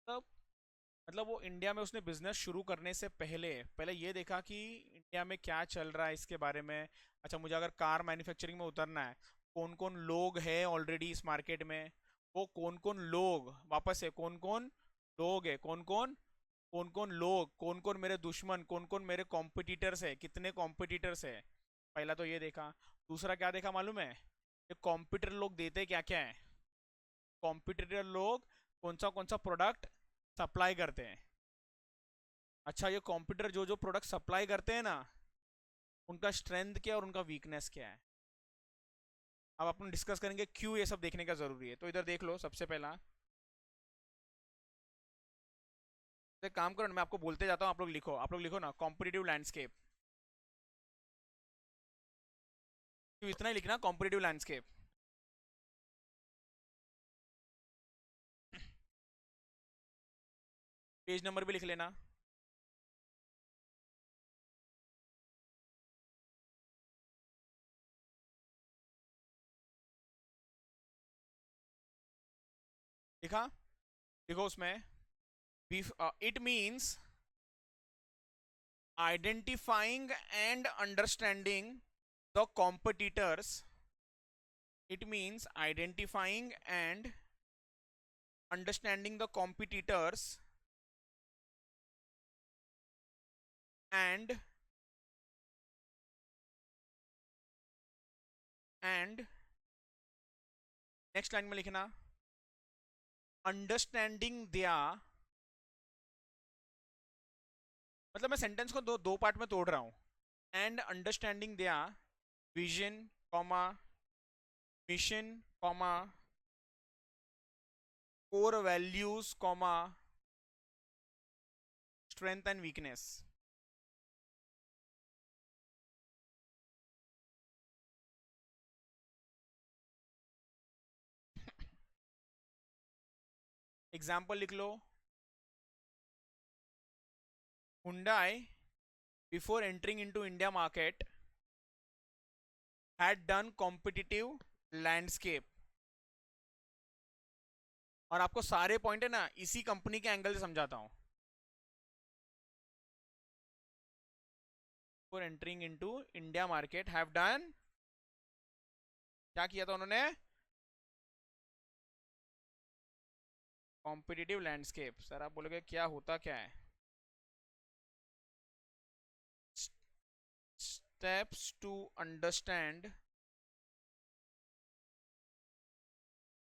मतलब वो इंडिया में उसने बिजनेस शुरू करने से पहले पहले ये देखा कि इंडिया में क्या चल रहा है इसके बारे में। अच्छा, मुझे अगर कार मैन्युफैक्चरिंग में उतरना है, कौन कौन लोग हैं ऑलरेडी इस मार्केट में, वो कौन कौन लोग, वापस से कौन कौन लोग है, कौन कौन लोग, कौन कौन मेरे दुश्मन, कौन कौन मेरे कॉम्पिटिटर्स है, कितने कॉम्पिटिटर्स है। पहला तो ये देखा। दूसरा क्या देखा मालूम है, ये कॉम्पिटिटर लोग देते क्या क्या है, कॉम्पिटिटर लोग कौन सा प्रोडक्ट सप्लाई करते हैं। अच्छा, ये कॉम्पिटिटर जो जो प्रोडक्ट सप्लाई करते हैं ना, उनका स्ट्रेंथ क्या है और उनका वीकनेस क्या है। अब अपन डिस्कस करेंगे क्यों ये सब देखने का जरूरी है। तो इधर देख लो, सबसे पहला तो एक काम करो ना, मैं आपको बोलते जाता हूँ, आप लोग लिखो ना कॉम्पिटिटिव लैंडस्केप, क्यों इतना ही लिखना, कॉम्पिटिटिव लैंडस्केप। पेज नंबर भी लिख लेना। लिखा? देखो उसमें it means identifying and understanding the competitors. It means identifying and understanding the competitors and and next line में लिखना अंडरस्टैंडिंग दिया, मतलब मैं सेंटेंस को दो पार्ट में तोड़ रहा हूं। एंड अंडरस्टैंडिंग दिया vision comma mission comma core values comma strength and weakness. Example लिख लो। Hyundai, before entering into India market, had done competitive landscape। और आपको सारे पॉइंट है ना इसी कंपनी के एंगल से समझाता हूं। Before entering into India market, have done, क्या किया था उन्होंने? Competitive landscape. सर आप बोलोगे क्या होता क्या है? Steps to understand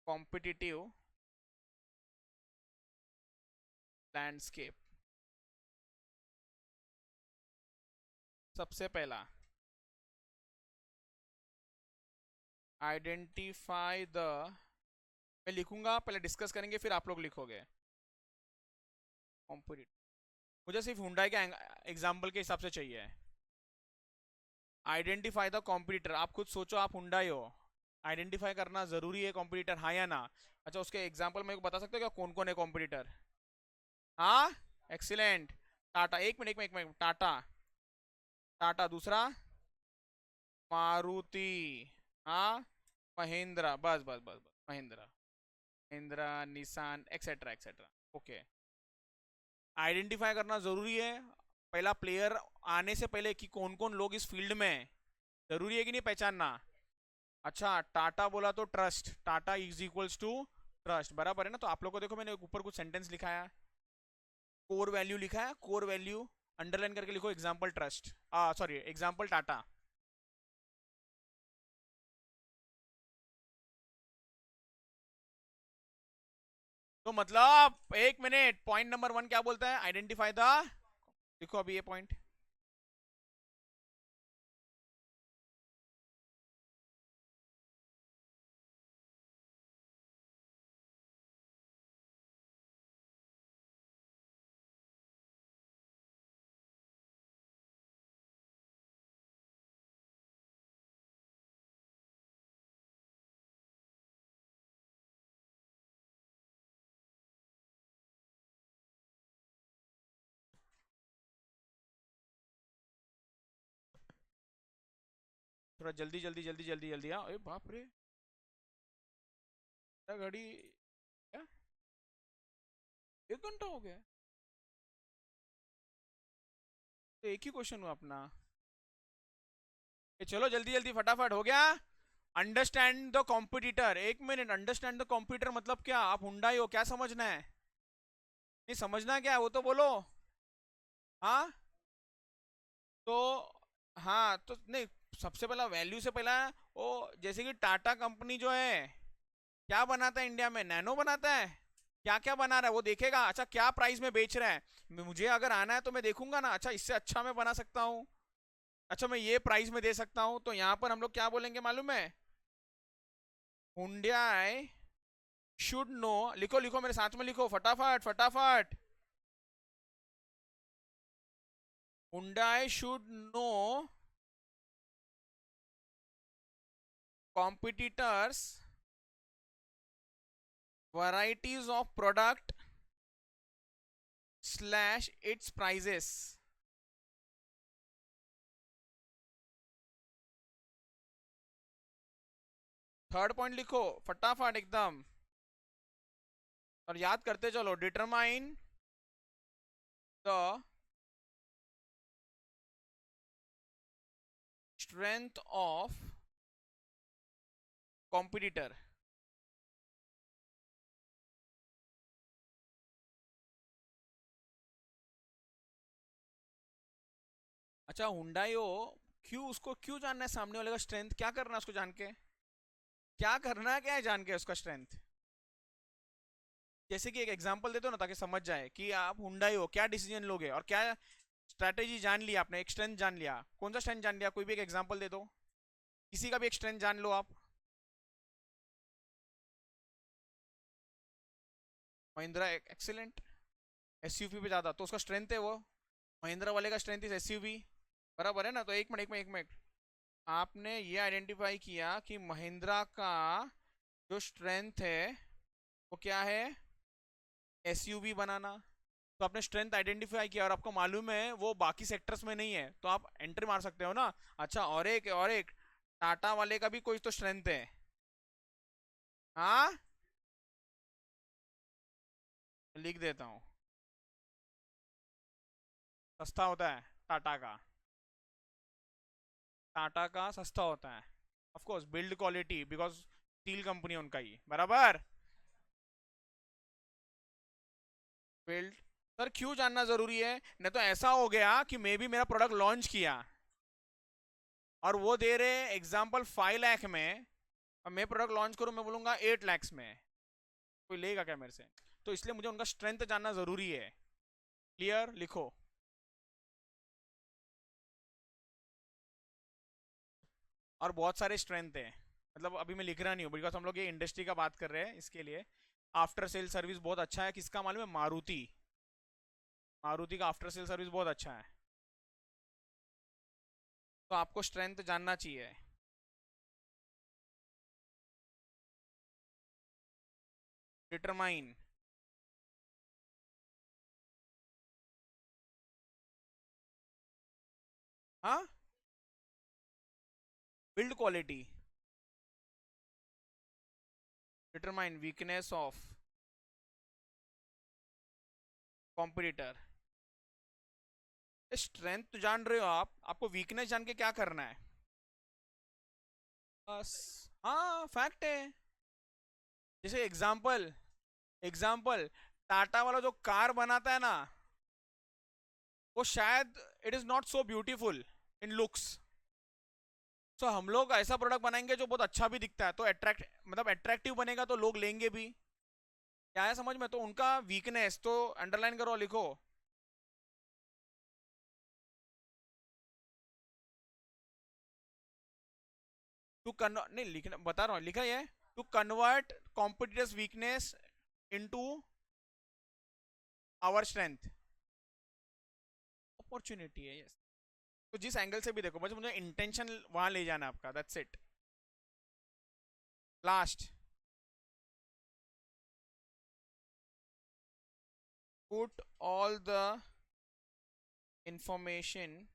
competitive landscape। सबसे पहला आइडेंटिफाई द, मैं लिखूंगा पहले, डिस्कस करेंगे फिर आप लोग लिखोगे। कॉम्पिटिटिव मुझे सिर्फ हुंडई के एग्जाम्पल के हिसाब से चाहिए। आइडेंटिफाई द कॉम्पिटिटर, आप खुद सोचो आप हुंडई हो, आइडेंटिफाई करना जरूरी है कॉम्पिटिटर, हाँ या ना? अच्छा उसके एग्जाम्पल में बता सकते हो क्या कौन कौन है कॉम्पिटिटर? हाँ एक्सीलेंट। टाटा, एक मिनट टाटा, टाटा दूसरा मारुति, हाँ महिंद्रा, बस Mahindra, Mahindra Nissan etcetera etcetera. Okay, identify करना जरूरी है पहला प्लेयर आने से पहले कि कौन कौन लोग इस फील्ड में, जरूरी है कि नहीं पहचानना? अच्छा टाटा बोला तो trust, Tata is equals to trust, बराबर है ना? तो आप लोग को देखो मैंने ऊपर कुछ सेंटेंस लिखा है, कोर वैल्यू लिखा है, कोर वैल्यू अंडरलाइन करके लिखो example trust, sorry example Tata. तो मतलब एक मिनट, पॉइंट नंबर 1 क्या बोलता है? आइडेंटिफाई द, देखो अभी ये पॉइंट, थोड़ा जल्दी जल्दी जल्दी जल्दी जल्दी, हाँ अरे बाप रे, क्या घड़ी, क्या 1 घंटा हो गया? तो एक ही क्वेश्चन हुआ अपना। चलो जल्दी जल्दी फटाफट हो गया। अंडरस्टैंड द कॉम्पिटिटर, एक मिनट, अंडरस्टैंड द कॉम्पिटिटर मतलब क्या? आप हुंडई हो, क्या समझना है? नहीं समझना क्या है वो तो बोलो। हाँ तो, हाँ तो नहीं, सबसे पहला वैल्यू से पहला, वो जैसे कि टाटा कंपनी जो है क्या बनाता है इंडिया में? नैनो बनाता है, क्या क्या बना रहा है वो देखेगा। अच्छा क्या प्राइस में बेच रहा है, मुझे अगर आना है तो मैं देखूंगा ना, अच्छा इससे अच्छा मैं बना सकता हूँ, अच्छा मैं ये प्राइस में दे सकता हूँ। तो यहाँ पर हम लोग क्या बोलेंगे मालूम है? हुंडई शुड नो, लिखो लिखो मेरे साथ में लिखो फटाफट फटाफट। Hyundai should no competitors varieties of product slash it's prices. Third point लिखो फटाफट एकदम और याद करते चलो। Determine the strength of competitor. अच्छा हुंडई हो, क्यों उसको क्यों जानना है सामने वाले का स्ट्रेंथ? क्या करना है उसको जान के? क्या करना है, क्या है जान के उसका स्ट्रेंथ? जैसे कि एक एग्जांपल दे दो ना ताकि समझ जाए कि आप हुंडई हो, क्या डिसीजन लोगे और क्या स्ट्रैटेजी जान लिया आपने, एक स्ट्रेंथ जान लिया। कौन सा स्ट्रेंथ जान लिया? कोई भी एक एग्जांपल दे दो, किसी का भी एक स्ट्रेंथ जान लो आप। महिंद्रा एक्सीलेंट, एसयूवी पे ज्यादा तो उसका स्ट्रेंथ है वो। महिंद्रा वाले का स्ट्रेंथ इज एसयूवी, बराबर है ना? तो एक मिनट आपने ये आइडेंटिफाई किया कि महिंद्रा का जो स्ट्रेंथ है वो क्या है? एसयूवी बनाना। तो आपने स्ट्रेंथ आइडेंटिफाई किया और आपको मालूम है वो बाकी सेक्टर्स में नहीं है, तो आप एंट्री मार सकते हो ना। अच्छा और एक टाटा वाले का भी कोई तो स्ट्रेंथ है। हाँ, लिख देता हूँ। सस्ता होता है टाटा का। टाटा का सस्ता होता है of course, build quality, because steel company उनका ही, बराबर। बिल्ड। सर क्यों जानना जरूरी है? नहीं तो ऐसा हो गया कि मे भी मेरा प्रोडक्ट लॉन्च किया और वो दे रहे एग्जाम्पल 5 लाख में, और मैं प्रोडक्ट लॉन्च करूं मैं बोलूंगा 8 lakhs में, कोई लेगा क्या मेरे से? तो इसलिए मुझे उनका स्ट्रेंथ जानना जरूरी है। क्लियर? लिखो। और बहुत सारे स्ट्रेंथ है, मतलब अभी मैं लिख रहा नहीं हूँ बिकॉज हम लोग ये इंडस्ट्री का बात कर रहे हैं इसके लिए। आफ्टर सेल सर्विस बहुत अच्छा है, किसका मालूम है? मारुति। मारुति का आफ्टर सेल सर्विस बहुत अच्छा है। तो आपको स्ट्रेंथ जानना चाहिए। डिटरमाइन हाँ, build quality. Determine weakness of competitor. Strength तो जान रहे हो आप, आपको वीकनेस जान के क्या करना है? बस। हाँ फैक्ट है। जैसे एग्जाम्पल, एग्जाम्पल टाटा वाला जो कार बनाता है ना, वो शायद it is not so beautiful in looks. So हम लोग ऐसा प्रोडक्ट बनाएंगे जो बहुत अच्छा भी दिखता है, तो अट्रैक्ट मतलब अट्रैक्टिव बनेगा तो लोग लेंगे भी। क्या है समझ में? तो उनका वीकनेस तो अंडरलाइन करो, लिखो। टू कन नहीं लिखना, बता रहा हूँ लिखा है। To convert competitors weakness into our strength. Opportunity है, यस। तो जिस एंगल से भी देखो, बस मुझे इंटेंशन वहां ले जाना है आपका, that's it. Last, put all the information.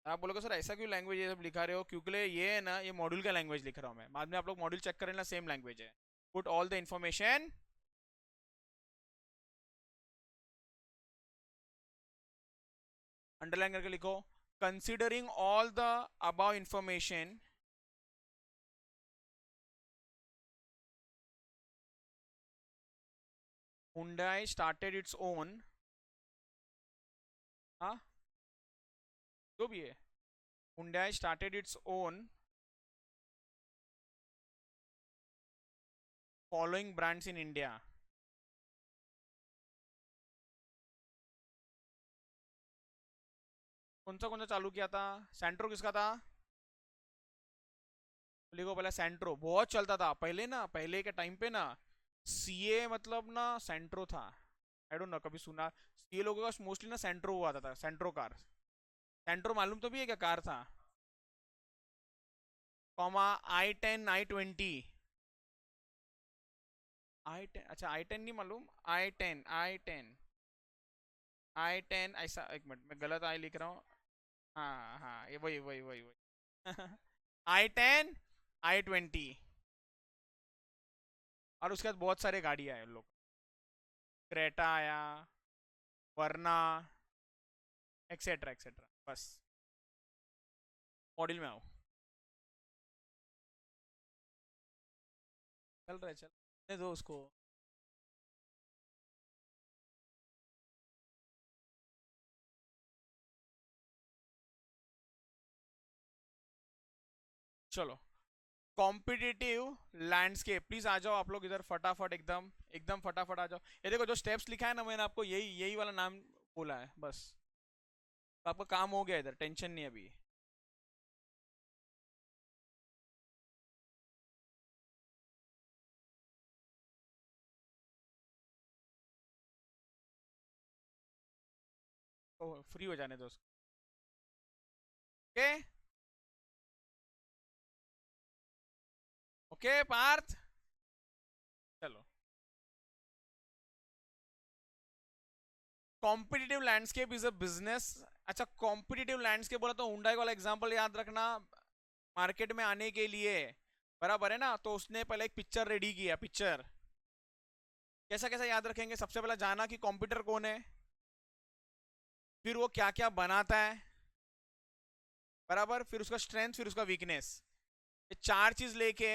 आप बोलोगे सर ऐसा क्यों लैंग्वेज ये सब लिखा रहे हो? क्योंकि ये है ना, ये मॉड्यूल का लैंग्वेज लिख रहा हूँ मैं, बाद में आप लोग मॉड्यूल चेक करें ना, सेम लैंग्वेज है। Put all the information, underline करके लिखो। Considering all the above information, Hyundai started its own, हाँ जो भी है, Hyundai started its own following brands in India। कौन सा चालू किया था? सेंट्रो किसका था? लिखो पहले, सेंट्रो बहुत चलता था पहले ना, पहले के टाइम पे ना। सीए मतलब ना सेंट्रो था। आई डोंट नो, कभी सुना? सीए लोगों का मोस्टली ना सेंट्रो हुआ था, सेंट्रो कार। सेंट्रो मालूम तो भी है क्या कार था? Comma I10 I20। I10, अच्छा I10 नहीं मालूम? I10 I10 I10 ऐसा, एक मिनट मैं गलत आई लिख रहा हूँ। हाँ हाँ, ये वही वही वही वही I10, I20, और उसके बाद बहुत सारे गाड़ी आए लोग, क्रेटा आया, वरना, एक्सेट्रा एक्सेट्रा। बस मॉडल में आओ। चल रहा है, चल दो उसको। चलो, कॉम्पिटिटिव लैंडस्केप, प्लीज आ जाओ आप लोग इधर फटाफट, एकदम एकदम फटाफट आ जाओ। ये देखो जो स्टेप्स लिखा है ना, मैंने आपको यही यही वाला नाम बोला है बस। तो आपका काम हो गया इधर, टेंशन नहीं अभी। तो फ्री हो जाने दो उसको। ओके ओके पार्थ, चलो। Competitive landscape is a business. अच्छा, कॉम्पिटिटिव लैंडस्केप बोला तो हुंडई वाला एग्जांपल याद रखना। मार्केट में आने के लिए, बराबर है ना, तो उसने पहले एक पिक्चर रेडी किया। पिक्चर कैसा कैसा याद रखेंगे? सबसे पहले जाना कि कॉम्पिटिटर कौन है, फिर वो क्या क्या बनाता है, बराबर, फिर उसका स्ट्रेंथ, फिर उसका वीकनेस। ये चार चीज लेके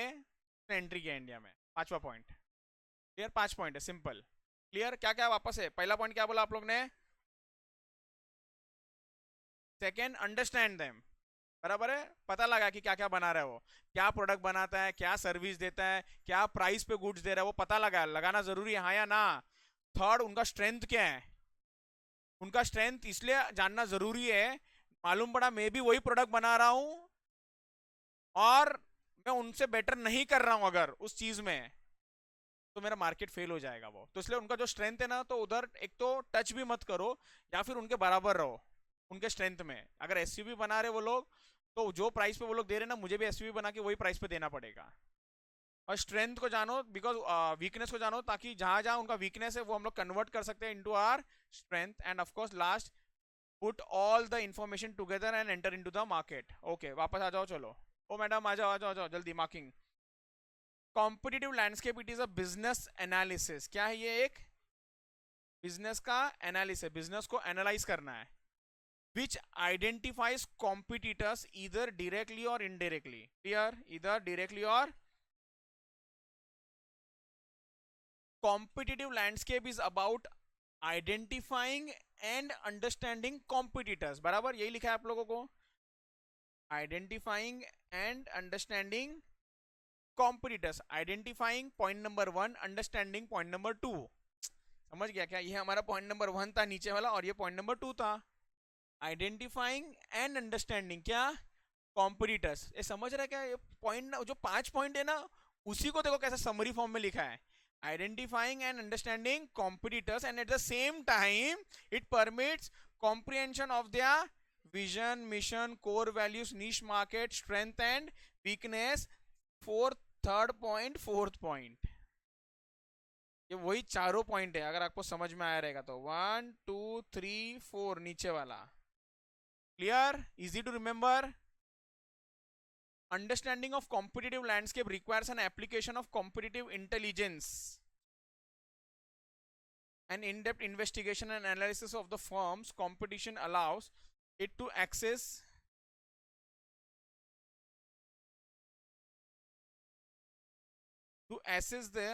एंट्री किया इंडिया में। पांचवा पॉइंट क्लियर? पांच पॉइंट है, सिंपल। क्लियर? क्या क्या वापस है? पहला पॉइंट क्या बोला आप लोग ने? सेकेंड, अंडरस्टैंड देम, बराबर है, पता लगा कि क्या क्या बना रहा है वो, क्या प्रोडक्ट बनाता है, क्या सर्विस देता है, क्या प्राइस पे गुड्स दे रहा है, वो पता लगा, लगाना जरूरी है, हाँ या ना? थर्ड, उनका स्ट्रेंथ क्या है। उनका स्ट्रेंथ इसलिए जानना जरूरी है, मालूम पड़ा मैं भी वही प्रोडक्ट बना रहा हूं और मैं उनसे बेटर नहीं कर रहा हूं अगर उस चीज में, तो मेरा मार्केट फेल हो जाएगा वो। तो इसलिए उनका जो स्ट्रेंथ है ना, तो उधर एक तो टच भी मत करो, या फिर उनके बराबर रहो उनके स्ट्रेंथ में। अगर एसयूवी बना रहे वो लोग, तो जो प्राइस पे वो लोग दे रहे हैं ना, मुझे भी एसयूवी बना के वही प्राइस पे देना पड़ेगा। और स्ट्रेंथ को जानो, बिकॉज वीकनेस को जानो, ताकि जहां जहां उनका वीकनेस है वो हम लोग कन्वर्ट कर सकते हैं into our strength. And of course last, put all the information together and enter into the market. Okay, वापस आ जाओ, चलो। ओ मैडम, आ जाओ जल्दी, marking. Competitive landscape, it is a business analysis. क्या है ये? एक बिजनेस का एनालिसिस, बिजनेस को एनालाइज करना है। विच आइडेंटिफाइज कॉम्पिटिटर्स इधर डायरेक्टली और इनडायरेक्टली। क्लियर? इधर डायरेक्टली और, competitive landscape is about identifying and understanding competitors, बराबर, यही लिखा है आप लोगों को। Identifying and understanding competitors, identifying point number one, understanding point number two. समझ गया क्या? ये हमारा पॉइंट नंबर वन था नीचे वाला, और ये पॉइंट नंबर टू था। आइडेंटिफाइंग एंड अंडरस्टैंडिंग क्या? कॉम्पिटिटर्स। ये समझ रहा है क्या? ये पॉइंट, जो पांच पॉइंट है ना, उसी को देखो कैसे समरी फॉर्म में लिखा है। Identifying and understanding competitors, and at the same time it permits comprehension of their vision, mission, core values, niche market, strength and weakness। Fourth, third point, fourth point, ये वही चारों पॉइंट है, अगर आपको समझ में आया रहेगा तो। वन टू थ्री फोर, नीचे वाला। Clear? Easy to remember. Understanding of competitive landscape requires an application of competitive intelligence, an in-depth investigation and analysis of the firm's competition allows it to assess the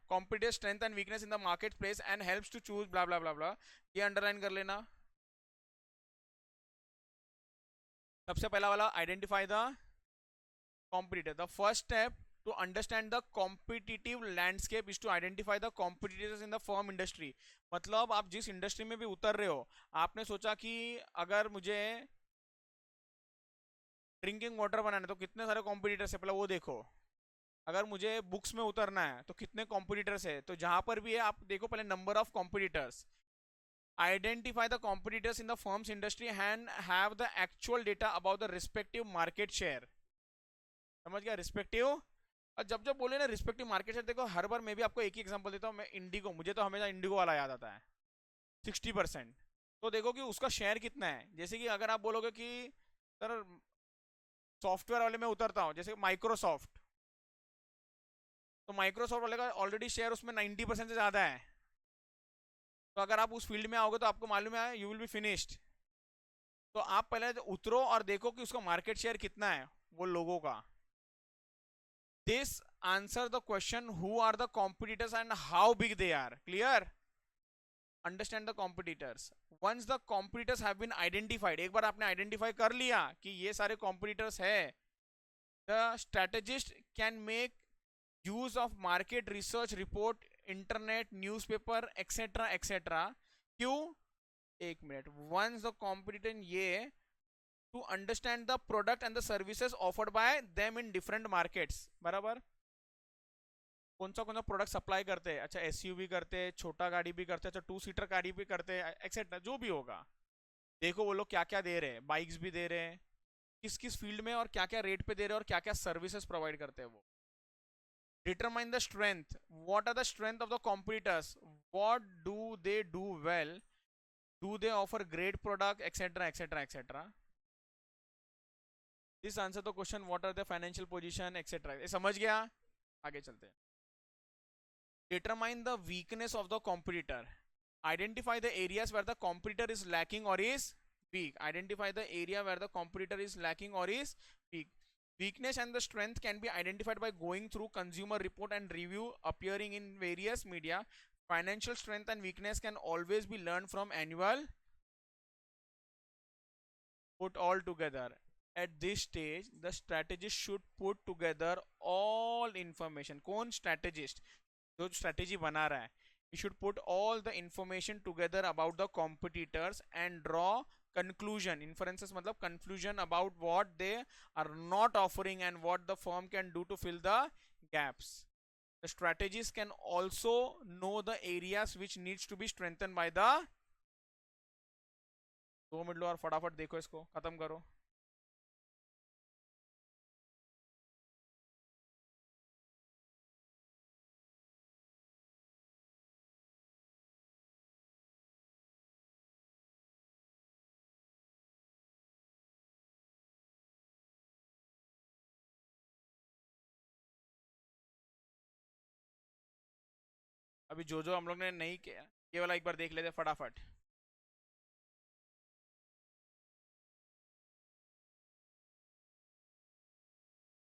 competitive strength and weakness in the marketplace and helps to choose blah blah blah blah। ये underline कर लेना। सबसे पहला वाला, identify the competitor। The first step to understand the competitive landscape is to identify the competitors in the firm industry। मतलब आप जिस industry में भी उतर रहे हो, आपने सोचा कि अगर मुझे ड्रिंकिंग वाटर बनाना है तो कितने सारे कॉम्पिटिटर्स है, पहले वो देखो। अगर मुझे बुक्स में उतरना है तो कितने कॉम्पिटिटर्स है, तो जहां पर भी है आप देखो पहले number of competitors. Identify the competitors in the firms industry and have the actual data about the respective market share. समझ गया? रिस्पेक्टिव, और जब जब बोले ना रिस्पेक्टिव मार्केट शेयर, देखो हर बार मैं भी आपको एक ही एग्जांपल देता हूँ। मैं इंडिगो, मुझे तो हमेशा इंडिगो वाला याद आता है। 60%। तो देखो कि उसका शेयर कितना है। जैसे कि अगर आप बोलोगे कि सर सॉफ्टवेयर वाले में उतरता हूँ, जैसे माइक्रोसॉफ्ट, तो माइक्रोसॉफ्ट वाले का ऑलरेडी शेयर उसमें 90% से ज़्यादा है। तो अगर आप उस फील्ड में आओगे तो आपको मालूम है यू विल बी फिनिश्ड। तो आप पहले उतरो और देखो कि उसका मार्केट शेयर कितना है वो लोगों का। This answer the question who are the competitors and how big they are. Clear? Understand the competitors. Once the competitors have been identified, एक बार आपने आइडेंटिफाई कर लिया कि ये सारे कॉम्पिटिटर्स है, the strategist can make use of market research report, internet, newspaper etcetera etcetera. क्यों? एक मिनट। वंस द कॉम्पिटिटर ये to understand the product and the services offered by them in different markets. बराबर? कौन सा product supply करते हैं? अच्छा SUV करते हैं, छोटा गाड़ी भी करते हैं, अच्छा टू सीटर गाड़ी भी करते हैं, एक्सेट्रा जो भी होगा। देखो वो लोग क्या क्या दे रहे हैं, बाइक्स भी दे रहे हैं, किस किस फील्ड में और क्या क्या रेट पे दे रहे हैं और क्या क्या सर्विसेज प्रोवाइड करते हैं वो। Determine the strength, what are the strength of the competitors, what do they do well, do they offer great product, etcetera etcetera etcetera. This answer the question what are the financial position etcetera. ये समझ गया? आगे चलते हैं। Determine the weakness of the competitor. Identify the areas where the competitor is lacking or is weak. Identify the area where the competitor is lacking or is weak. Weakness and the strength can be identified by going through consumer report and review appearing in various media. Financial strength and weakness can always be learned from annual. Put all together. At this stage, the strategist should put together all information. कौन strategist? जो strategy बना रहा है, he should put all the information together about the competitors and draw conclusion, inferences मतलब conclusion about what they are not offering and what the firm can do to fill the gaps. The strategies can also know the areas which needs to be strengthened by the। 2 minute low और फटाफट देखो, इसको खत्म करो। अभी जो जो हम लोग ने नहीं किया ये वाला एक बार देख लेते फटाफट।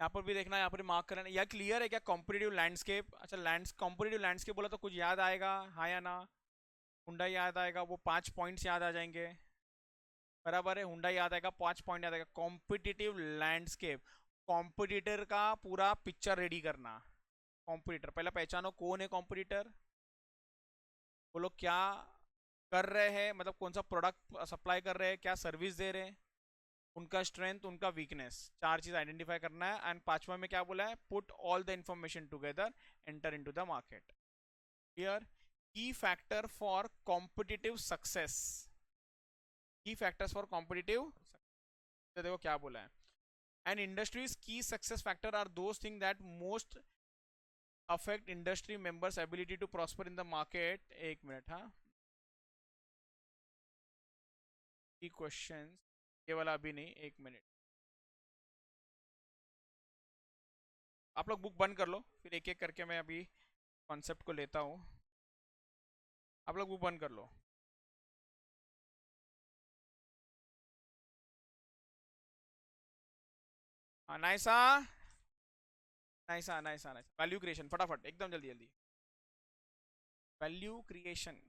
यहाँ पर भी देखना, यहाँ पर मार्क करना। यह क्लियर है क्या? Competitive landscape. अच्छा कॉम्पिटिटिव लैंडस्केप बोला तो कुछ याद आएगा, हाँ या ना? हुंडा याद आएगा, वो 5 पॉइंट्स याद आ जाएंगे। बराबर है, हुंडा याद आएगा, 5 पॉइंट याद आएगा। कॉम्पिटिटिव लैंडस्केप, कॉम्पिटिटर का पूरा पिक्चर रेडी करना। कॉम्पिटिटर पहले पहचानो कौन है कॉम्पिटिटर, वो लोग क्या कर रहे हैं, मतलब कौन सा प्रोडक्ट सप्लाई कर रहे हैं, क्या सर्विस दे रहे हैं, उनका स्ट्रेंथ, उनका वीकनेस, 4 चीज आइडेंटिफाई करना है। एंड 5वां में क्या बोला है? Put all the information together, enter into the market. Clear? Key factor for competitive success, key factors for competitive. तो देखो क्या बोला है, and industries key success factor are those thing that most affect industry members ability to prosper in the market. एक minute, हाँ key question, ये वाला अभी नहीं, एक मिनट। आप लोग बुक बंद कर लो, फिर एक एक करके मैं अभी कॉन्सेप्ट को लेता हूँ। आप लोग बुक बंद कर लो। हाँ नाइसा, नाइसा नाइसा नाइसा। वैल्यू क्रिएशन फटाफट एकदम जल्दी जल्दी। वैल्यू क्रिएशन,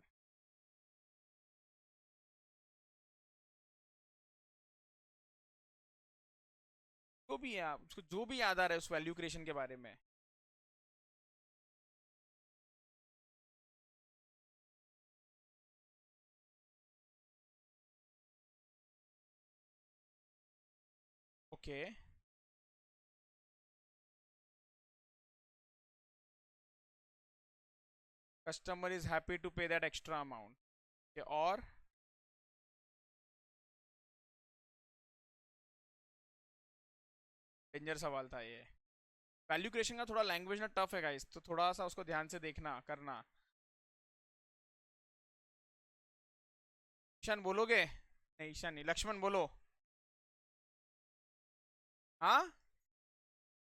जो भी है आप उसको जो भी याद आ रहा है उस वैल्यू क्रिएशन के बारे में। Okay, customer is happy to pay that extra amount. और डेंजर सवाल था ये। वैल्यू क्रिएशन का थोड़ा लैंग्वेज ना टफ है गाइस, तो थोड़ा सा उसको ध्यान से देखना करना। ईशान बोलोगे? नहीं ईशान नहीं, लक्ष्मण बोलो। हाँ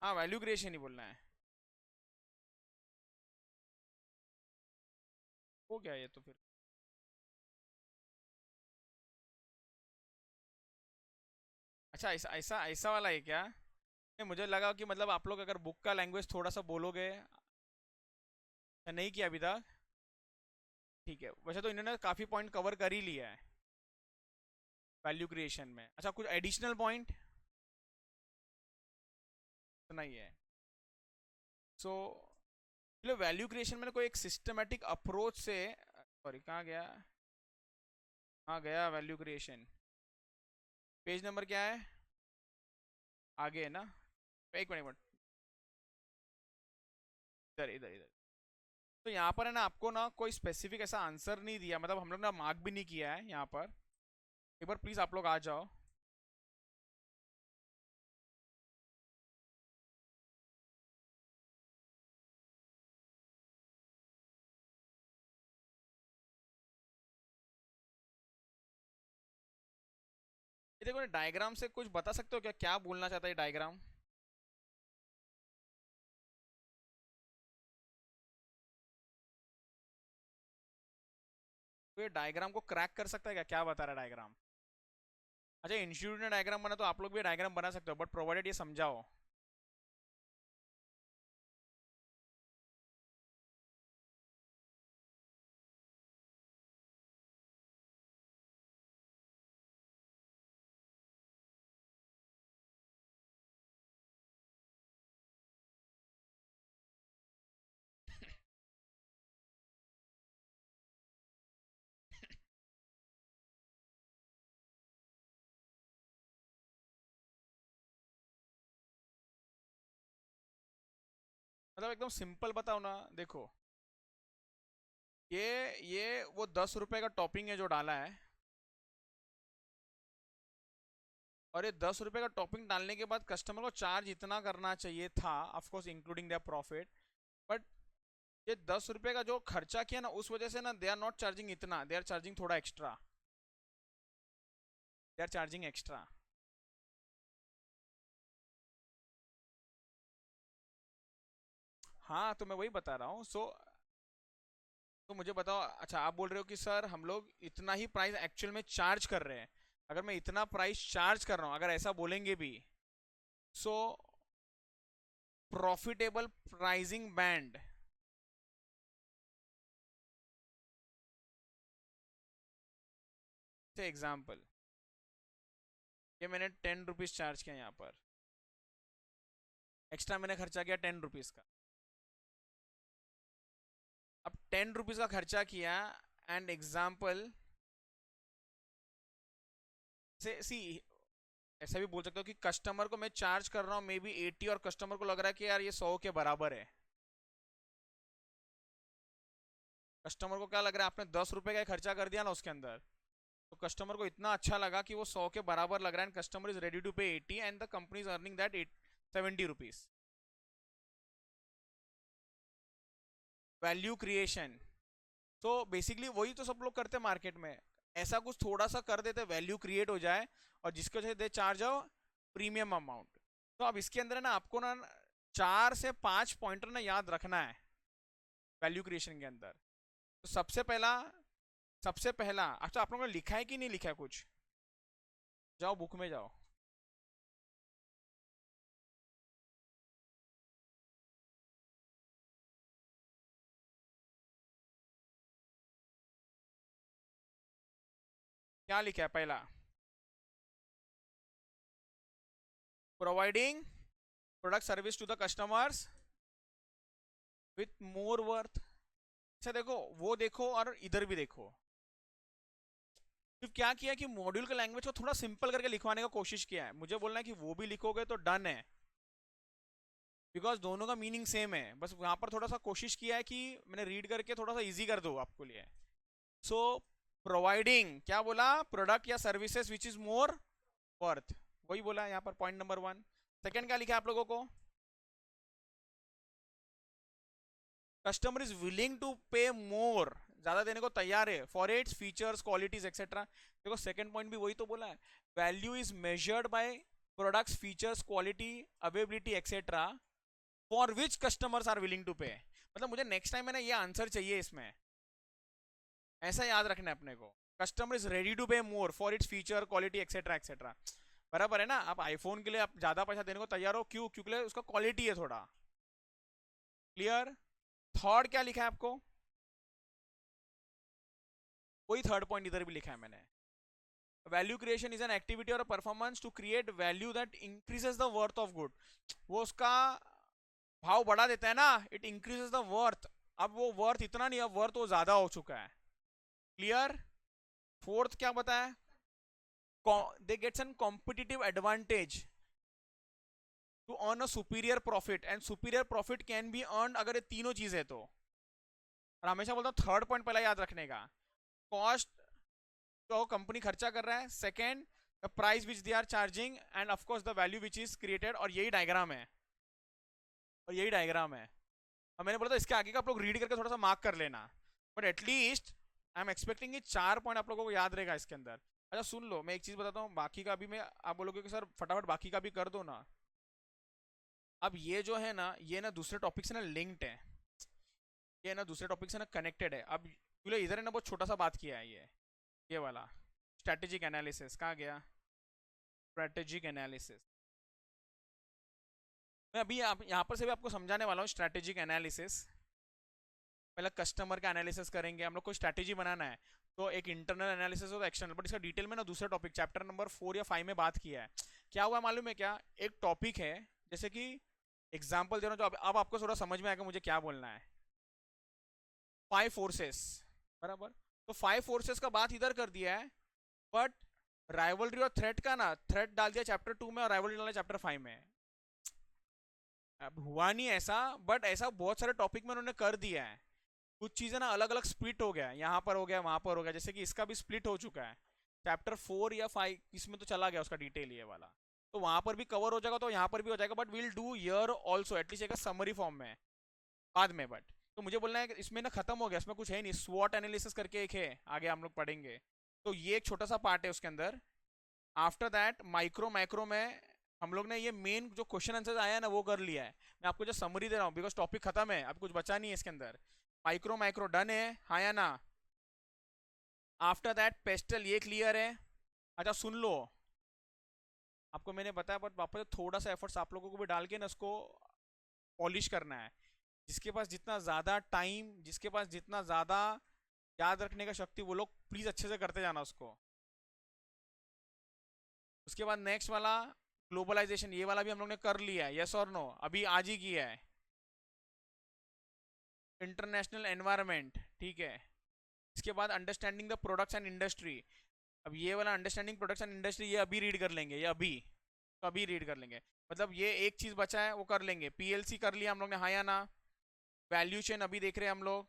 हाँ, वैल्यू क्रिएशन ही बोलना है। हो गया ये तो फिर। अच्छा ऐसा ऐसा ऐसा वाला है क्या? नहीं, मुझे लगा कि मतलब आप लोग अगर बुक का लैंग्वेज थोड़ा सा बोलोगे या नहीं किया अभी तक। ठीक है, वैसे तो इन्होंने काफी पॉइंट कवर कर ही लिया है वैल्यू क्रिएशन में। अच्छा कुछ एडिशनल पॉइंट सुना ही है। सो so, वैल्यू क्रिएशन में ना कोई एक सिस्टमेटिक अप्रोच से, सॉरी कहाँ गया, हाँ गया वैल्यू क्रिएशन। पेज नंबर क्या है? आगे है ना? एक मिनट एक मिनट, इधर इधर इधर। तो यहाँ पर है ना, आपको ना कोई स्पेसिफिक ऐसा आंसर नहीं दिया, मतलब हम लोग ना मार्क भी नहीं किया है यहाँ पर। एक बार प्लीज आप लोग आ जाओ। ये देखो, डायग्राम से कुछ बता सकते हो क्या, क्या बोलना चाहता है डायग्राम? तो ये डायग्राम को क्रैक कर सकता है क्या, क्या बता रहा है डायग्राम? अच्छा इंस्टीट्यूट ने डायग्राम बना तो आप लोग भी डायग्राम बना सकते हो, बट प्रोवाइडेड ये समझाओ। मतलब एकदम सिंपल बताओ ना, देखो ये वो 10 रुपए का टॉपिंग है जो डाला है, और ये 10 रुपए का टॉपिंग डालने के बाद कस्टमर को चार्ज इतना करना चाहिए था, of course including their profit. But ये 10 रुपए का जो खर्चा किया ना, उस वजह से ना दे आर नॉट चार्जिंग इतना, दे आर चार्जिंग थोड़ा extra, they are charging extra. हाँ तो मैं वही बता रहा हूँ। तो मुझे बताओ, अच्छा आप बोल रहे हो कि सर हम लोग इतना ही प्राइस एक्चुअल में चार्ज कर रहे हैं। अगर मैं इतना प्राइस चार्ज कर रहा हूँ, अगर ऐसा बोलेंगे भी, सो प्रॉफिटेबल प्राइसिंग बैंड से एग्जाम्पल, ये मैंने 10 रुपीज चार्ज किया यहाँ पर, एक्स्ट्रा मैंने खर्चा किया 10 रुपीज का। अब 10 रुपीज का खर्चा किया, एंड एग्जाम्पल से सी, ऐसा भी बोल सकते हो कि कस्टमर को मैं चार्ज कर रहा हूँ मे बी 80, और कस्टमर को लग रहा है कि यार ये 100 के बराबर है। कस्टमर को क्या लग रहा है, आपने 10 रुपए का खर्चा कर दिया ना उसके अंदर, तो कस्टमर को इतना अच्छा लगा कि वो 100 के बराबर लग रहा है, and customer is ready to pay 80 and the company is earning that 70 rupees. Value creation. तो बेसिकली वही तो सब लोग करते हैं मार्केट में, ऐसा कुछ थोड़ा सा कर देते, वैल्यू क्रिएट हो जाए, और जिसकी वजह से they charge a premium amount. तो अब इसके अंदर है ना, आपको ना 4 से 5 पॉइंटर ना याद रखना है वैल्यू क्रिएशन के अंदर। तो सबसे पहला, अच्छा आप लोगों ने लिखा है कि नहीं लिखा है कुछ? जाओ बुक में जाओ। क्या लिखा है पहला? Providing product service to the customers with more worth. अच्छा देखो, वो देखो और इधर भी देखो। सिर्फ क्या किया कि मॉड्यूल के लैंग्वेज को थोड़ा सिंपल करके लिखवाने का कोशिश किया है। मुझे बोलना है कि वो भी लिखोगे तो डन है, बिकॉज दोनों का मीनिंग सेम है, बस वहां पर थोड़ा सा कोशिश किया है कि मैंने रीड करके थोड़ा सा इजी कर दो आपको लिए। सो प्रोवाइडिंग क्या बोला, प्रोडक्ट या services which is more worth, वही बोला यहाँ पर पॉइंट नंबर 1। सेकंड क्या लिखा है आप लोगों को? कस्टमर इज विलिंग टू पे मोर ज्यादा देने को तैयार है for its features qualities etcetera. देखो सेकंड पॉइंट भी वही तो बोला है, value is measured by products features quality availability etcetera for which customers are willing to pay. मतलब मुझे नेक्स्ट टाइम है ना ये आंसर चाहिए इसमें, ऐसा याद रखना है अपने को। कस्टमर इज रेडी टू पे more for its feature quality etcetera etcetera. बराबर है ना, आप आईफोन के लिए आप ज्यादा पैसा देने को तैयार हो, क्यों? क्योंकि उसका क्वालिटी है थोड़ा। क्लियर? थर्ड क्या लिखा है आपको? वही थर्ड पॉइंट इधर भी लिखा है मैंने, value creation is an activity और performance to create value that increases the worth of good. वो उसका भाव बढ़ा देता है ना, इट इंक्रीजेस द वर्थ। अब वो वर्थ इतना नहीं, अब वर्थ वो ज्यादा हो चुका है। क्लियर? फोर्थ क्या बताया? They gets an competitive advantage to earn a superior profit, and superior profit can be earn अगर ये तीनों चीज है तो। और हमेशा बोलता हूँ थर्ड पॉइंट पहला याद रखने का, कॉस्ट तो कंपनी खर्चा कर रहा है, second the price which they are charging, and of course the value which is created. और यही डायग्राम है, और यही डायग्राम है। और मैंने बोला था इसके आगे का आप लोग रीड करके थोड़ा सा मार्क कर लेना, but at least I am expecting 4 point आप लोगों को याद रहेगा इसके अंदर। अच्छा सुन लो, मैं एक चीज बताता हूँ, बाकी का भी मैं, आप बोलोगे कि सर फटाफट बाकी का भी कर दो ना। अब ये जो है ना, ये ना दूसरे टॉपिक से ना लिंक्ड है, ये ना दूसरे टॉपिक से ना कनेक्टेड है। अब इधर है ना बहुत छोटा सा बात किया है ये वाला स्ट्रेटेजिक एनालिसिस कहाँ गया? स्ट्रेटेजिक एनालिसिस मैं अभी यहाँ पर से भी आपको समझाने वाला हूँ स्ट्रेटेजिक एनालिसिस। पहले कस्टमर का एनालिसिस करेंगे, हम लोग को स्ट्रेटेजी बनाना है, तो एक इंटरनल एनालिसिस और एक्सटर्नल, बट इसका डिटेल में ना दूसरे टॉपिक चैप्टर नंबर 4 या 5 में बात किया है। क्या हुआ मालूम है क्या? एक टॉपिक है, जैसे कि एग्जाम्पल दे रहा हूँ, जो अब आपको थोड़ा समझ में आएगा मुझे क्या बोलना है। 5 फोर्सेस, बराबर? तो 5 फोर्सेस का बात इधर कर दिया है, बट राइवलरी और थ्रेट का ना, थ्रेट डाल दिया चैप्टर 2 में और राइवलरी डाला चैप्टर 5 में। अब हुआ नहीं ऐसा, बट ऐसा बहुत सारे टॉपिक में उन्होंने कर दिया है। कुछ चीजें ना अलग अलग स्प्लिट हो गया, यहाँ पर हो गया वहां पर हो गया, जैसे कि इसका भी स्प्लिट हो चुका है। चैप्टर 4 या 5 इसमें तो चला गया उसका डिटेल ये वाला, तो वहां पर भी कवर हो जाएगा, तो यहाँ पर भी हो जाएगा, but will do year also at least एक समरी फॉर्म में बाद में। बट तो मुझे बोलना है कि इसमें ना खत्म हो गया, इसमें कुछ है नहीं। स्वॉट एनालिसिस करके एक है, आगे हम लोग पढ़ेंगे, तो ये एक छोटा सा पार्ट है उसके अंदर। आफ्टर दैट माइक्रो माइक्रो में हम लोग ने ये मेन जो क्वेश्चन आंसर आया है ना वो कर लिया है। मैं आपको जो समरी दे रहा हूँ, बिकॉज टॉपिक खत्म है, अब कुछ बचा नहीं है इसके अंदर। माइक्रो माइक्रो डन है, हाँ या ना? आफ्टर दैट पेस्टल, ये क्लियर है? अच्छा सुन लो, आपको मैंने बताया, बट वापस थोड़ा सा एफर्ट्स आप लोगों को भी डाल के ना इसको पॉलिश करना है। जिसके पास जितना ज़्यादा टाइम, जिसके पास जितना ज़्यादा याद रखने का शक्ति, वो लोग प्लीज़ अच्छे से करते जाना उसको। उसके बाद नेक्स्ट वाला ग्लोबलाइजेशन, ये वाला भी हम लोग ने कर लिया है, यस और नो? अभी आज ही किया है। इंटरनेशनल एनवायरनमेंट, ठीक है। इसके बाद understanding the products and industry. अब ये वाला अंडरस्टैंडिंग प्रोडक्ट्स एंड इंडस्ट्री ये अभी रीड कर लेंगे, ये अभी तो अभी रीड कर लेंगे। मतलब ये एक चीज़ बचा है वो कर लेंगे। पीएलसी कर लिया हम लोग ने, हाँ या ना? वैल्यू चेन अभी देख रहे हैं हम लोग,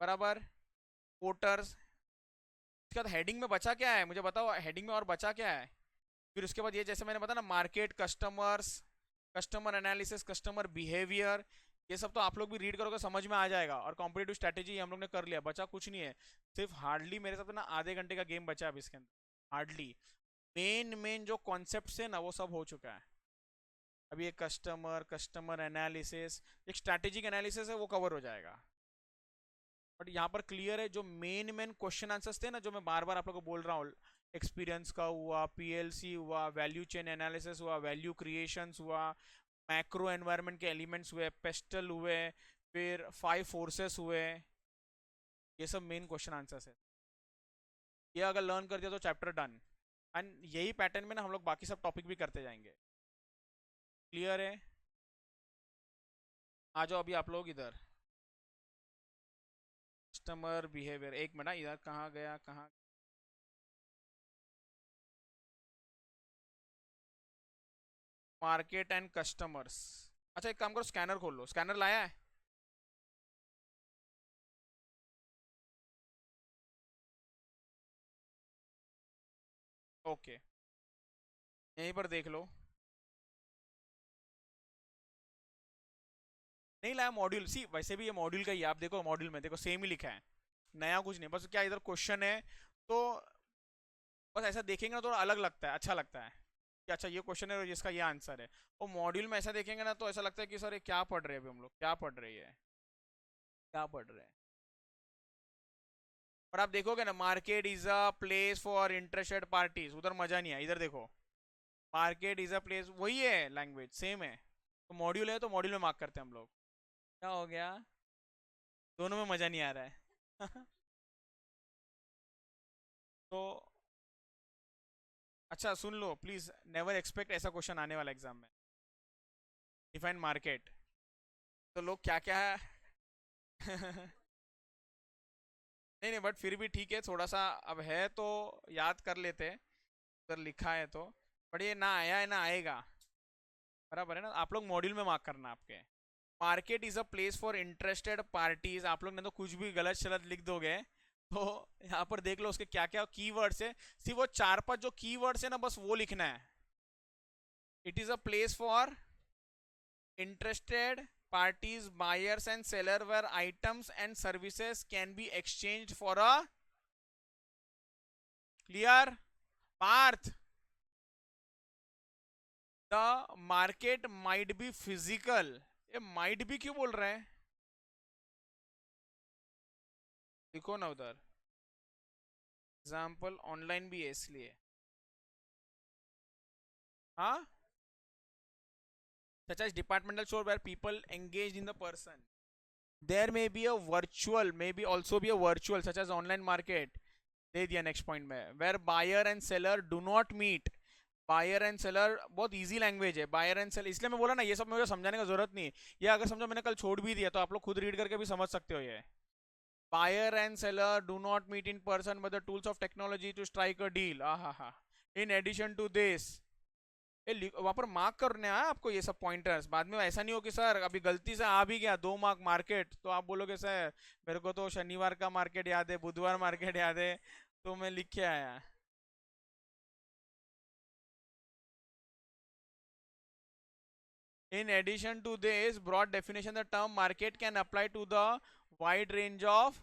बराबर? पोर्टर्स। इसके बाद हेडिंग में बचा क्या है मुझे बताओ, हेडिंग में और बचा क्या है? फिर उसके बाद ये जैसे मैंने बताया ना, market, customers, customer analysis, customer behaviour, ये सब तो आप लोग भी रीड करोगे समझ में आ जाएगा। और कॉम्पिटिटिव स्ट्रेटेजी हम लोग ने कर लिया, बचा कुछ नहीं है। सिर्फ हार्डली मेरे साथ ना आधे घंटे का गेम बचा है अभी इसके अंदर, हार्डली। मेन मेन जो कॉन्सेप्ट है ना वो सब हो चुका है। अभी ये कस्टमर, कस्टमर एनालिसिस, एक स्ट्रैटेजिक एनालिसिस है वो कवर हो जाएगा। बट यहाँ पर क्लियर है, जो मेन मेन क्वेश्चन आंसर्स थे ना, जो मैं बार बार आप लोगों को बोल रहा हूँ, एक्सपीरियंस का हुआ, पीएलसी हुआ, वैल्यू चेन एनालिसिस हुआ, वैल्यू क्रिएशंस हुआ, मैक्रो एनवायरनमेंट के एलिमेंट्स हुए, पेस्टल हुए, फिर 5 फोर्सेस हुए, ये सब मेन क्वेश्चन आंसर्स है। ये अगर लर्न कर दिया तो चैप्टर डन। एंड यही पैटर्न में ना हम लोग बाकी सब टॉपिक भी करते जाएंगे। क्लियर है? आ जाओ अभी आप लोग इधर, कस्टमर बिहेवियर। एक मिनट, इधर कहाँ गया, कहाँ? Market and customers. अच्छा एक काम करो, स्कैनर खोल लो। स्कैनर लाया है? ओके, यहीं पर देख लो। नहीं लाया मॉड्यूल, सी वैसे भी ये मॉड्यूल का ही है, आप देखो मॉड्यूल में देखो सेम ही लिखा है। नया कुछ नहीं, बस क्या इधर क्वेश्चन है तो बस ऐसा देखेंगे ना तो अलग लगता है, अच्छा लगता है कि अच्छा ये क्वेश्चन है और जिसका ये आंसर है। और मॉड्यूल में ऐसा देखेंगे ना तो ऐसा लगता है कि सर ये क्या पढ़ रहे हैं अभी हम लोग, क्या पढ़ रही है, क्या पढ़ रहे हैं। और आप देखोगे ना, market is a place for interested parties, उधर मजा नहीं है, इधर देखो मार्केट इज अ प्लेस, वही है, लैंग्वेज सेम है। तो मॉड्यूल है तो मॉड्यूल में मार्क करते हैं हम लोग। क्या हो गया, दोनों में मजा नहीं आ रहा है। तो अच्छा सुन लो प्लीज, नेवर एक्सपेक्ट ऐसा क्वेश्चन आने वाला एग्जाम में, डिफाइन मार्केट। तो लोग क्या क्या नहीं नहीं, बट फिर भी ठीक है, थोड़ा सा अब है तो याद कर लेते हैं, उधर लिखा है तो। बट ये ना आया है ना आएगा, बराबर है ना, आप लोग मॉड्यूल में मार्क करना आपके। Market is a place for interested parties, आप लोग ने तो कुछ भी गलत शलत लिख दोगे। तो यहाँ पर देख लो उसके क्या क्या कीवर्ड्स है, सिर्फ वो 4-5 जो कीवर्ड्स है ना बस वो लिखना है। It is a place for interested parties, buyers and seller, where items and services can be exchanged for a clear path. The market might be physical, ये might be क्यों बोल रहे हैं, देखो ना उधर एग्जाम्पल ऑनलाइन भी है इसलिए। हाँ, such as departmental store where people engaged in the person, there may be a virtual, may be also be a virtual such as online market, दे दिया नेक्स्ट पॉइंट में, where buyer and seller do not meet. Buyer and seller बहुत easy language है, buyer and seller, इसलिए मैं बोला ना ये सब मुझे समझाने का जरूरत नहीं है। ये अगर समझो मैंने कल छोड़ भी दिया तो आप लोग खुद रीड करके भी समझ सकते हो। ये buyer and seller do not meet in person but the tools of technology to strike a deal, हा। इन एडिशन टू दिस, वहां पर मार्क करने आया आपको ये सब पॉइंटर्स, बाद में ऐसा नहीं हो कि सर अभी गलती से आ भी गया 2 मार्क मार्केट, तो आप बोलोगे सर मेरे को तो शनिवार का मार्केट याद है, बुधवार मार्केट याद है, तो मैं लिख के आया। In addition to this broad definition, the term market can apply to the wide range of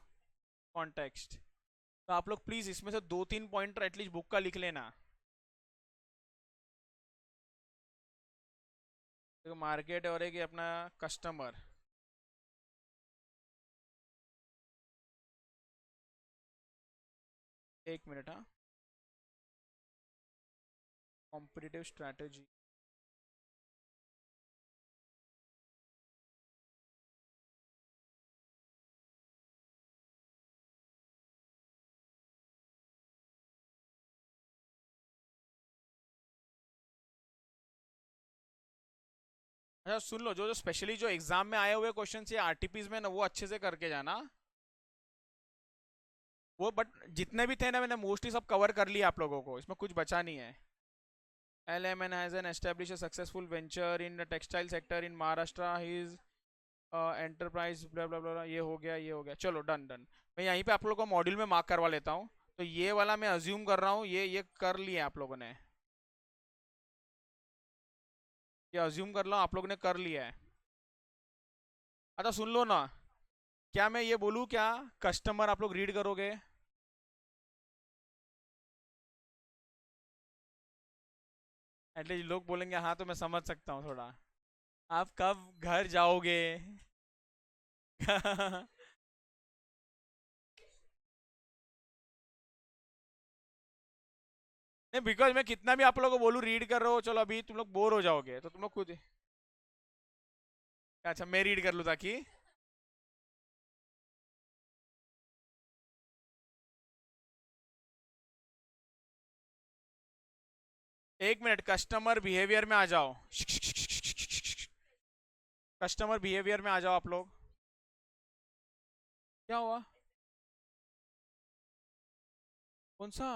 context. तो आप लोग प्लीज इसमें से 2-3 पॉइंटर एटलीस्ट बुक का लिख लेना। देखो मार्केट और एक अपना कस्टमर, एक मिनट, हाँ, कॉम्पिटिटिव स्ट्रैटेजी, अच्छा सुन लो, जो जो स्पेशली जो एग्जाम में आए हुए क्वेश्चन है आरटीपीज में ना, वो अच्छे से करके जाना वो। बट जितने भी थे ना मैंने मोस्टली सब कवर कर लिया आप लोगों को, इसमें कुछ बचा नहीं है। LMN has an established a successful venture in the textile sector in Maharashtra. His enterprise blah blah blah, ये हो गया, ये हो गया, चलो डन डन। मैं यहीं पे आप लोगों को मॉड्यूल में मार्क करवा लेता हूँ। तो ये वाला मैं अज्यूम कर रहा हूँ ये कर लिया आप लोगों ने, ये अज्यूम कर लो आप लोगों ने कर लिया है। अच्छा सुन लो ना, क्या मैं ये बोलूँ क्या, कस्टमर आप लोग रीड करोगे, एटलीस्ट लोग बोलेंगे हाँ तो मैं समझ सकता हूँ थोड़ा। आप कब घर जाओगे? नहीं, बिकॉज मैं कितना भी आप लोगों को बोलूँ रीड कर रहे हो, चलो अभी तुम लोग बोर हो जाओगे तो तुम लोग खुद, अच्छा मैं रीड कर लूँ ताकि, 1 मिनट, कस्टमर बिहेवियर में आ जाओ, कस्टमर बिहेवियर में आ जाओ आप लोग। क्या हुआ, कौन सा,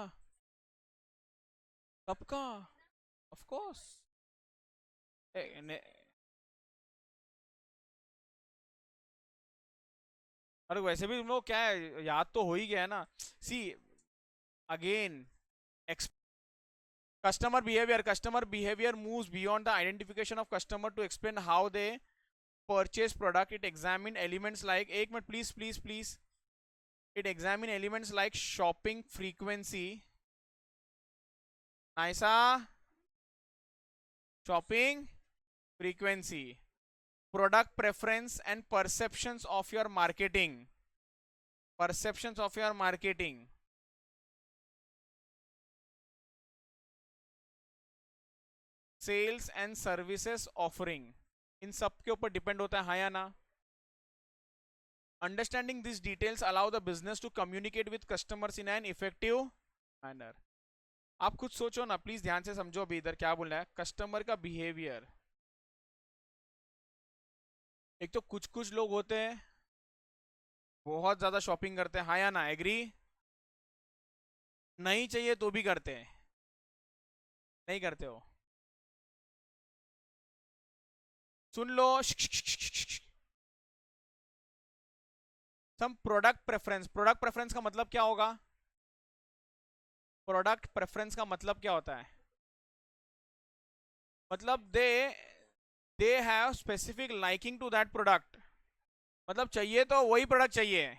सबका, ऑफ कोर्स। अरे वैसे भी तुम लोग क्या है, याद तो हो ही गया है ना। See again, customer behavior moves beyond the identification of customer to explain how they purchase product. It examine elements like, एक minute please please please, It examine elements like shopping frequency, nice, shopping frequency, product preference and perceptions of your marketing, perceptions of your marketing, sales and services offering, इन सब के ऊपर depend होता है, हाँ या ना. Understanding this details allow the business to communicate with customers in an effective manner. आप खुद सोचो ना, प्लीज ध्यान से समझो अभी इधर क्या बोलना है. कस्टमर का बिहेवियर, एक तो कुछ कुछ लोग होते हैं बहुत ज्यादा शॉपिंग करते हैं, हाँ या ना, एग्री. नहीं चाहिए तो भी करते हैं, नहीं करते हो, सुन लो. Some product preference, product preference का मतलब क्या होगा? प्रोडक्ट प्रेफरेंस का मतलब क्या होता है? मतलब they have specific liking to that product, मतलब चाहिए तो वही प्रोडक्ट चाहिए.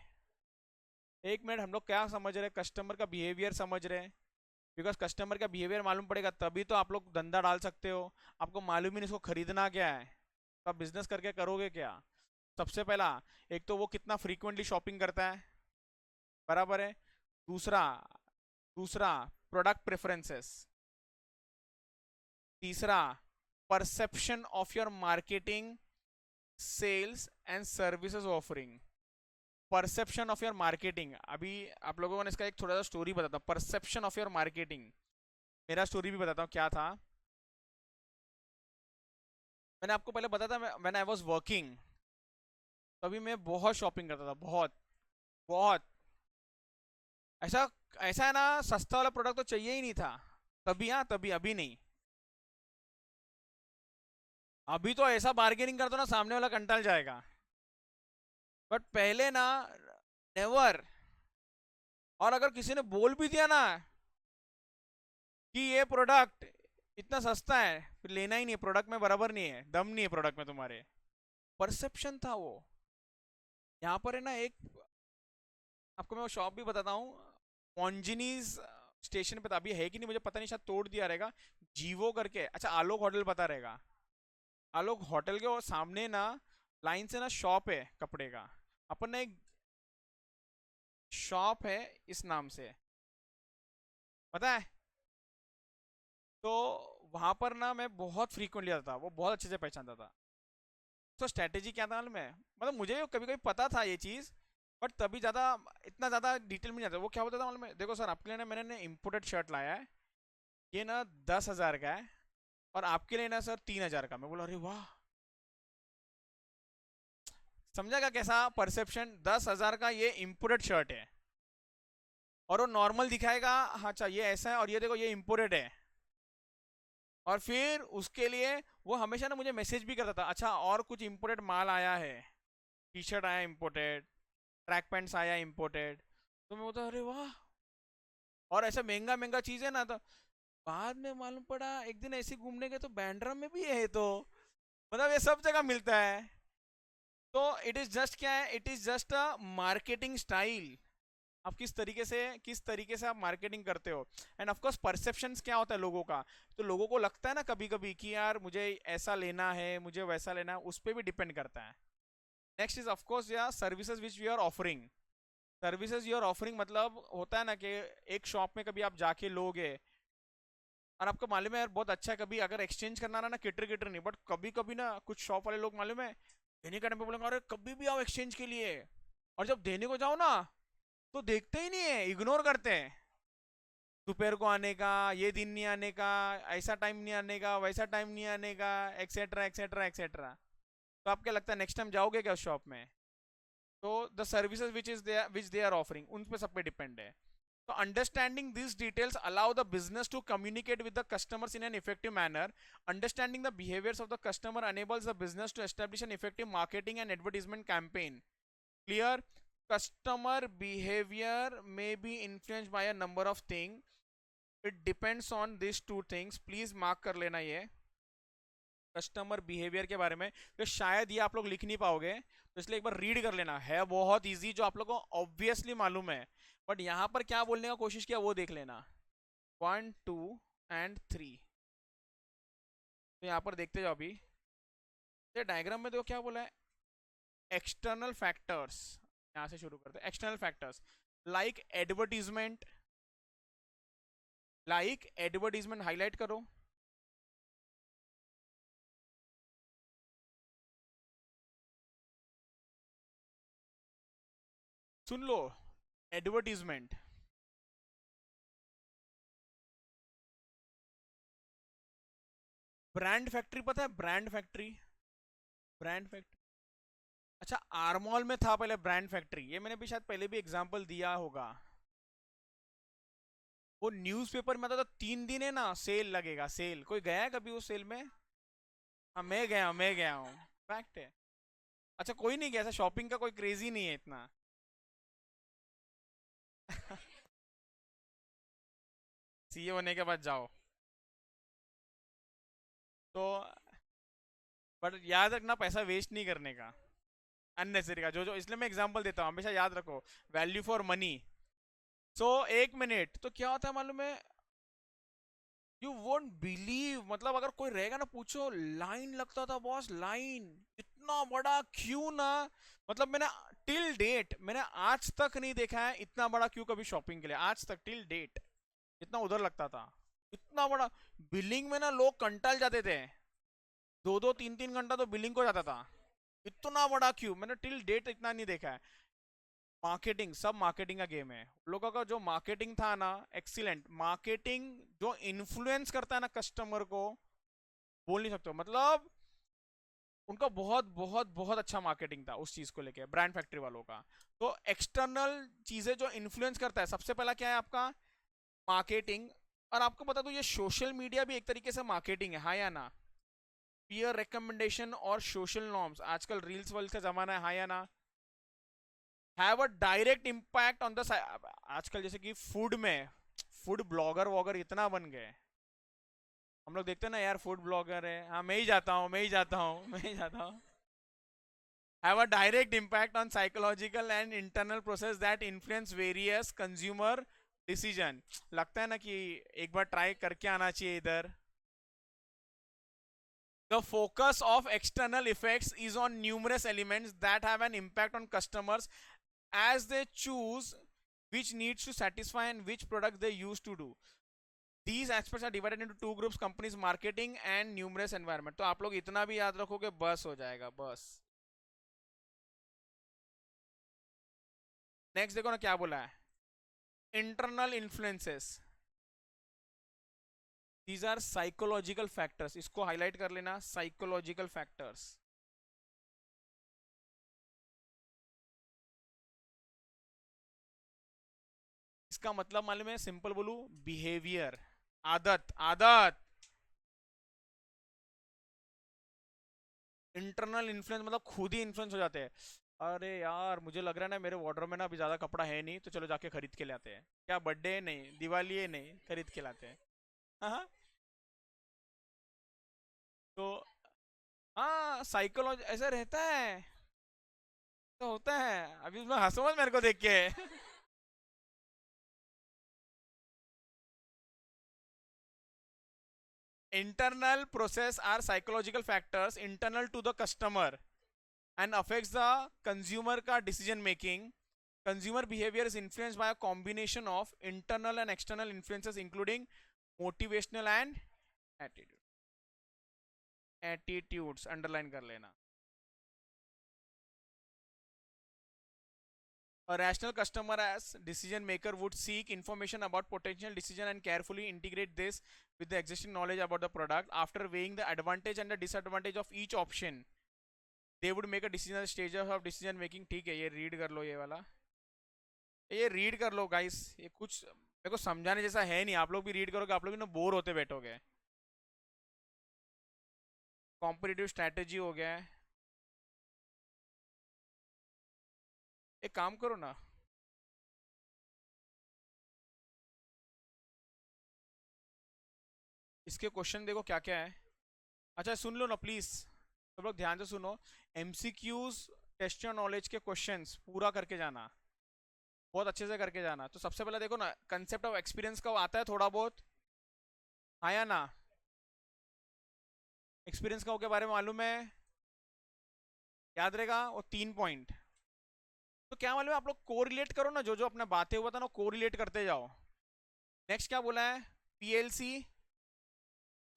एक मिनट, हम लोग क्या समझ रहे हैं? कस्टमर का बिहेवियर समझ रहे हैं. बिकॉज कस्टमर का बिहेवियर मालूम पड़ेगा तभी तो आप लोग धंधा डाल सकते हो. आपको मालूम ही नहीं इसको खरीदना क्या है, तो आप बिजनेस करके करोगे क्या? सबसे पहला, एक तो वो कितना फ्रीक्वेंटली शॉपिंग करता है, बराबर है. दूसरा दूसरा प्रोडक्ट प्रेफरेंसेस. तीसरा, perception of your marketing, sales and services offering. Perception of your marketing, अभी आप लोगों ने इसका एक थोड़ा सा स्टोरी बताता हूँ. परसेप्शन ऑफ योर मार्केटिंग, मेरा स्टोरी भी बताता हूँ क्या था. मैंने आपको पहले बताया था, व्हेन आई वाज वर्किंग तभी मैं बहुत शॉपिंग करता था, बहुत बहुत. ऐसा ऐसा है ना, सस्ता वाला प्रोडक्ट तो चाहिए ही नहीं था तभी. हाँ तभी, अभी नहीं. अभी तो ऐसा बार्गेनिंग कर दो ना, सामने वाला कंटाल जाएगा. बट पहले ना, नेवर. और अगर किसी ने बोल भी दिया ना कि ये प्रोडक्ट इतना सस्ता है, फिर लेना ही नहीं. प्रोडक्ट में बराबर नहीं है, दम नहीं है प्रोडक्ट में तुम्हारे. परसेप्शन था वो. यहाँ पर है ना एक, आपको मैं वो शॉप भी बताता हूँ. मॉन्जिनीज स्टेशन पे था, अभी है कि नहीं मुझे पता नहीं, शायद तोड़ दिया रहेगा. जीवो करके, अच्छा आलोक होटल पता रहेगा. आलोक होटल के सामने ना लाइन से ना शॉप है कपड़े का. अपन ने एक शॉप है इस नाम से, पता है. तो वहां पर ना मैं बहुत फ्रीक्वेंटली आता था, वो बहुत अच्छे से पहचानता था. तो स्ट्रेटेजी क्या था मालूम है, मतलब मुझे कभी कभी पता था ये चीज़, बट तभी ज़्यादा, इतना ज़्यादा डिटेल में नहीं जाता. वो क्या होता था मालूम है? देखो सर, आपके लिए ना मैंने इम्पोर्टेड शर्ट लाया है, ये ना 10,000 का है, और आपके लिए ना सर 3,000 का. मैं बोला अरे वाह. समझागा कैसा परसेप्शन? 10,000 का ये इम्पोर्टेड शर्ट है, और वो नॉर्मल दिखाएगा, हाँ अच्छा ये ऐसा है, और ये देखो ये इम्पोर्टेड है. और फिर उसके लिए वो हमेशा ना मुझे मैसेज भी करता था, अच्छा और कुछ इम्पोर्टेड माल आया है, टी शर्ट आया इम्पोर्टेड, ट्रैक पैंट्स आया इम्पोर्टेड. तो मैं बोलता अरे वाह. और ऐसा महंगा महंगा चीज़ है ना, तो बाद में मालूम पड़ा एक दिन ऐसे घूमने गए तो बैंड्रा में भी है. तो मतलब ये सब जगह मिलता है. तो इट इज जस्ट क्या है, it is just a marketing style. आप किस तरीके से आप मार्केटिंग करते हो. एंड ऑफ कोर्स परसेप्शंस क्या होता है लोगों का. तो लोगों को लगता है ना कभी कभी कि यार मुझे ऐसा लेना है, मुझे वैसा लेना है, उस पर भी डिपेंड करता है. नेक्स्ट इज ऑफ कोर्स या services which we are offering. Services you are offering मतलब होता है ना कि एक शॉप में कभी आप जाके लोगे, और आपको मालूम है यार बहुत अच्छा है, कभी अगर एक्सचेंज करना रहा ना, किटर किटर नहीं, बट कभी कभी ना कुछ शॉप वाले लोग मालूम है देने का टाइम पे बोलेंगे अरे कभी भी आओ एक्सचेंज के लिए, और जब देने को जाओ ना तो देखते ही नहीं है, इग्नोर करते हैं. दोपहर को आने का, ये दिन नहीं आने का, ऐसा टाइम नहीं आने का, वैसा टाइम नहीं आने का, एक्सेट्रा एक्सेट्रा एक्सेट्रा. तो आप क्या लगता है नेक्स्ट टाइम जाओगे क्या उस शॉप में? तो the services which they are offering उन पे सब पे डिपेंड है. So understanding these details allow the business to communicate with the customers in an effective manner. Understanding the behaviors of the customer enables the business to establish an effective marketing and advertisement campaign. Clear? Customer behavior may be influenced by a number of things. It depends on these two things. Please mark कर लेना ये. Customer behaviour के बारे में, तो शायद ये आप लोग लिख नहीं पाओगे, तो इसलिए एक बार रीड कर लेना, है बहुत इजी जो आप लोगों को ऑब्वियसली मालूम है, बट यहाँ पर क्या बोलने का कोशिश किया वो देख लेना। 1 2 एंड 3, तो यहाँ पर देखते जाओ अभी, ये डायग्राम में देखो क्या बोला है, एक्सटर्नल फैक्टर्स। यहाँ से शुरू करते हैं, external factors like advertisement, highlight करो। सुन लो, एडवर्टीजमेंट, ब्रांड फैक्ट्री, पता है ब्रांड फैक्ट्री, ब्रांड फैक्ट्री, अच्छा आरमॉल में था पहले ब्रांड फैक्ट्री, ये मैंने भी शायद पहले भी एग्जांपल दिया होगा। वो न्यूज़पेपर में था तो 3 दिन है ना सेल लगेगा, सेल, कोई गया है कभी उस सेल में? हाँ मैं गया हूँ, फैक्ट है। अच्छा कोई नहीं गया, ऐसा शॉपिंग का कोई क्रेज ही नहीं है इतना। सीए होने के बाद जाओ तो, बट याद रखना पैसा वेस्ट नहीं करने का, अननेसेसरी का, जो जो, इसलिए मैं एग्जांपल देता हूँ, हमेशा याद रखो, value for money. So 1 minute तो क्या होता है मालूम है, यू वोंट बिलीव, मतलब अगर कोई रहेगा ना, पूछो लाइन लगता था बॉस, लाइन, इतना बड़ा क्यू ना, मतलब मैंने टिल डेट मैंने आज तक नहीं देखा है इतना बड़ा क्यू कभी शॉपिंग के लिए, आज तक टिल डेट, इतना उधर लगता था, इतना बड़ा। बिलिंग में ना लोग कंटाल जाते थे, 2 2 3 3 घंटा तो बिलिंग को जाता था, इतना बड़ा क्यू मैंने टिल डेट इतना नहीं देखा है। मार्केटिंग, सब मार्केटिंग का गेम है, लोगों का जो मार्केटिंग था ना, एक्सीलेंट मार्केटिंग, जो इन्फ्लुएंस करता है ना कस्टमर को, बोल नहीं सकते हो, मतलब उनका बहुत बहुत बहुत अच्छा मार्केटिंग था उस चीज को लेके, ब्रांड फैक्ट्री वालों का। तो एक्सटर्नल चीजें जो इन्फ्लुएंस करता है, सबसे पहला क्या है आपका, मार्केटिंग। और आपको बता दो ये सोशल मीडिया भी एक तरीके से मार्केटिंग है, हाँ या ना? पीयर रिकमेंडेशन और सोशल नॉर्म्स, आजकल रील्स वर्ल्स का जमाना है, हाँ या ना? Have a direct impact on the, आजकल जैसे कि फूड में, फूड ब्लॉगर वॉगर इतना बन गए, हम लोग देखते हैं ना यार, फूड ब्लॉगर है, हाँ मैं ही जाता हूँ, मैं ही जाता हूँ, मैं ही जाता हूँ। Have a direct impact on psychological and internal process that influence various consumer decision. लगता है ना कि एक बार ट्राई करके आना चाहिए इधर। The focus of external effects is on numerous elements that have an impact on customers as they choose which needs to satisfy and which product they use to do. These aspects are divided into two groups: companies marketing and numerous environment. तो आप लोग इतना भी याद रखोगे बस हो जाएगा, बस। नेक्स्ट देखो ना क्या बोला है, internal influences, these are psychological factors, इसको हाईलाइट कर लेना, साइकोलॉजिकल फैक्टर्स। इसका मतलब मालूम है, सिंपल बोलू, बिहेवियर, आदत, आदत। इंटरनल इन्फ्लुएंस मतलब खुद ही इन्फ्लुएंस हो जाते हैं, अरे यार मुझे लग रहा है ना मेरे वार्डरोब में ना अभी ज्यादा कपड़ा है नहीं, तो चलो जाके खरीद के लाते हैं, क्या बर्थडे है नहीं, दिवाली है नहीं, खरीद के लाते हैं। हाँ, तो हाँ साइकोलॉजी ऐसा रहता है, तो होता है, अभी उसमें हंसो मत मेरे को देख के। internal process are psychological factors internal to the customer and affects the consumer का decision making. Consumer behavior is influenced by a combination of internal and external influences including motivational and attitude, attitudes underline कर लेना। A rational customer as decision maker would seek information about potential decision and carefully integrate this with the existing knowledge about the product. After weighing the advantage and the disadvantage of each option, they would make a decision at stages of decision making। ठीक है, ये read कर लो, ये वाला, ये read कर लो guys, ये कुछ मेरे को समझाने जैसा है नहीं, आप लोग भी रीड करोगे, आप लोग भी ना बोर होते बैठोगे। कॉम्पिटिटिव स्ट्रैटेजी हो गया है, एक काम करो ना, इसके क्वेश्चन देखो क्या क्या है। अच्छा सुन लो ना प्लीज, सब लोग ध्यान से सुनो। एमसीक्यूज, टेस्ट योर नॉलेज के क्वेश्चंस पूरा करके जाना, बहुत अच्छे से करके जाना। तो सबसे पहले देखो ना, कंसेप्ट ऑफ एक्सपीरियंस का आता है थोड़ा बहुत, आया ना? एक्सपीरियंस का के बारे में मालूम है, याद रहेगा वो 3 पॉइंट। तो क्या मालूम है, आप लोग कोरिलेट करो ना, जो जो अपने बातें हुआ था ना, कोरिलेट करते जाओ। नेक्स्ट क्या बोला है? पीएलसी,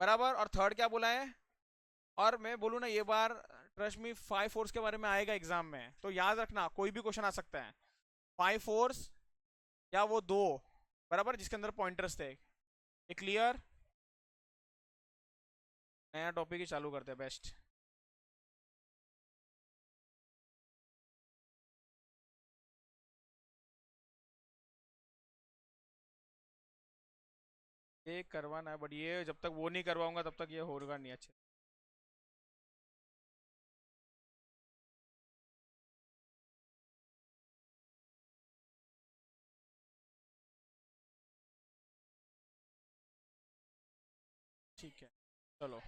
बराबर। और थर्ड क्या बोला है? और मैं बोलूँ ना, ये बार ट्रस्ट मी 5 फोर्स के बारे में आएगा एग्जाम में, तो याद रखना कोई भी क्वेश्चन आ सकता है। 5 फोर्स या वो दो, बराबर, जिसके अंदर पॉइंटर्स थे। ये क्लियर? नया टॉपिक ही चालू करते हैं, बेस्ट। ये करवाना है, बट ये जब तक वो नहीं करवाऊंगा तब तक ये होगा नहीं अच्छे। ठीक है, चलो।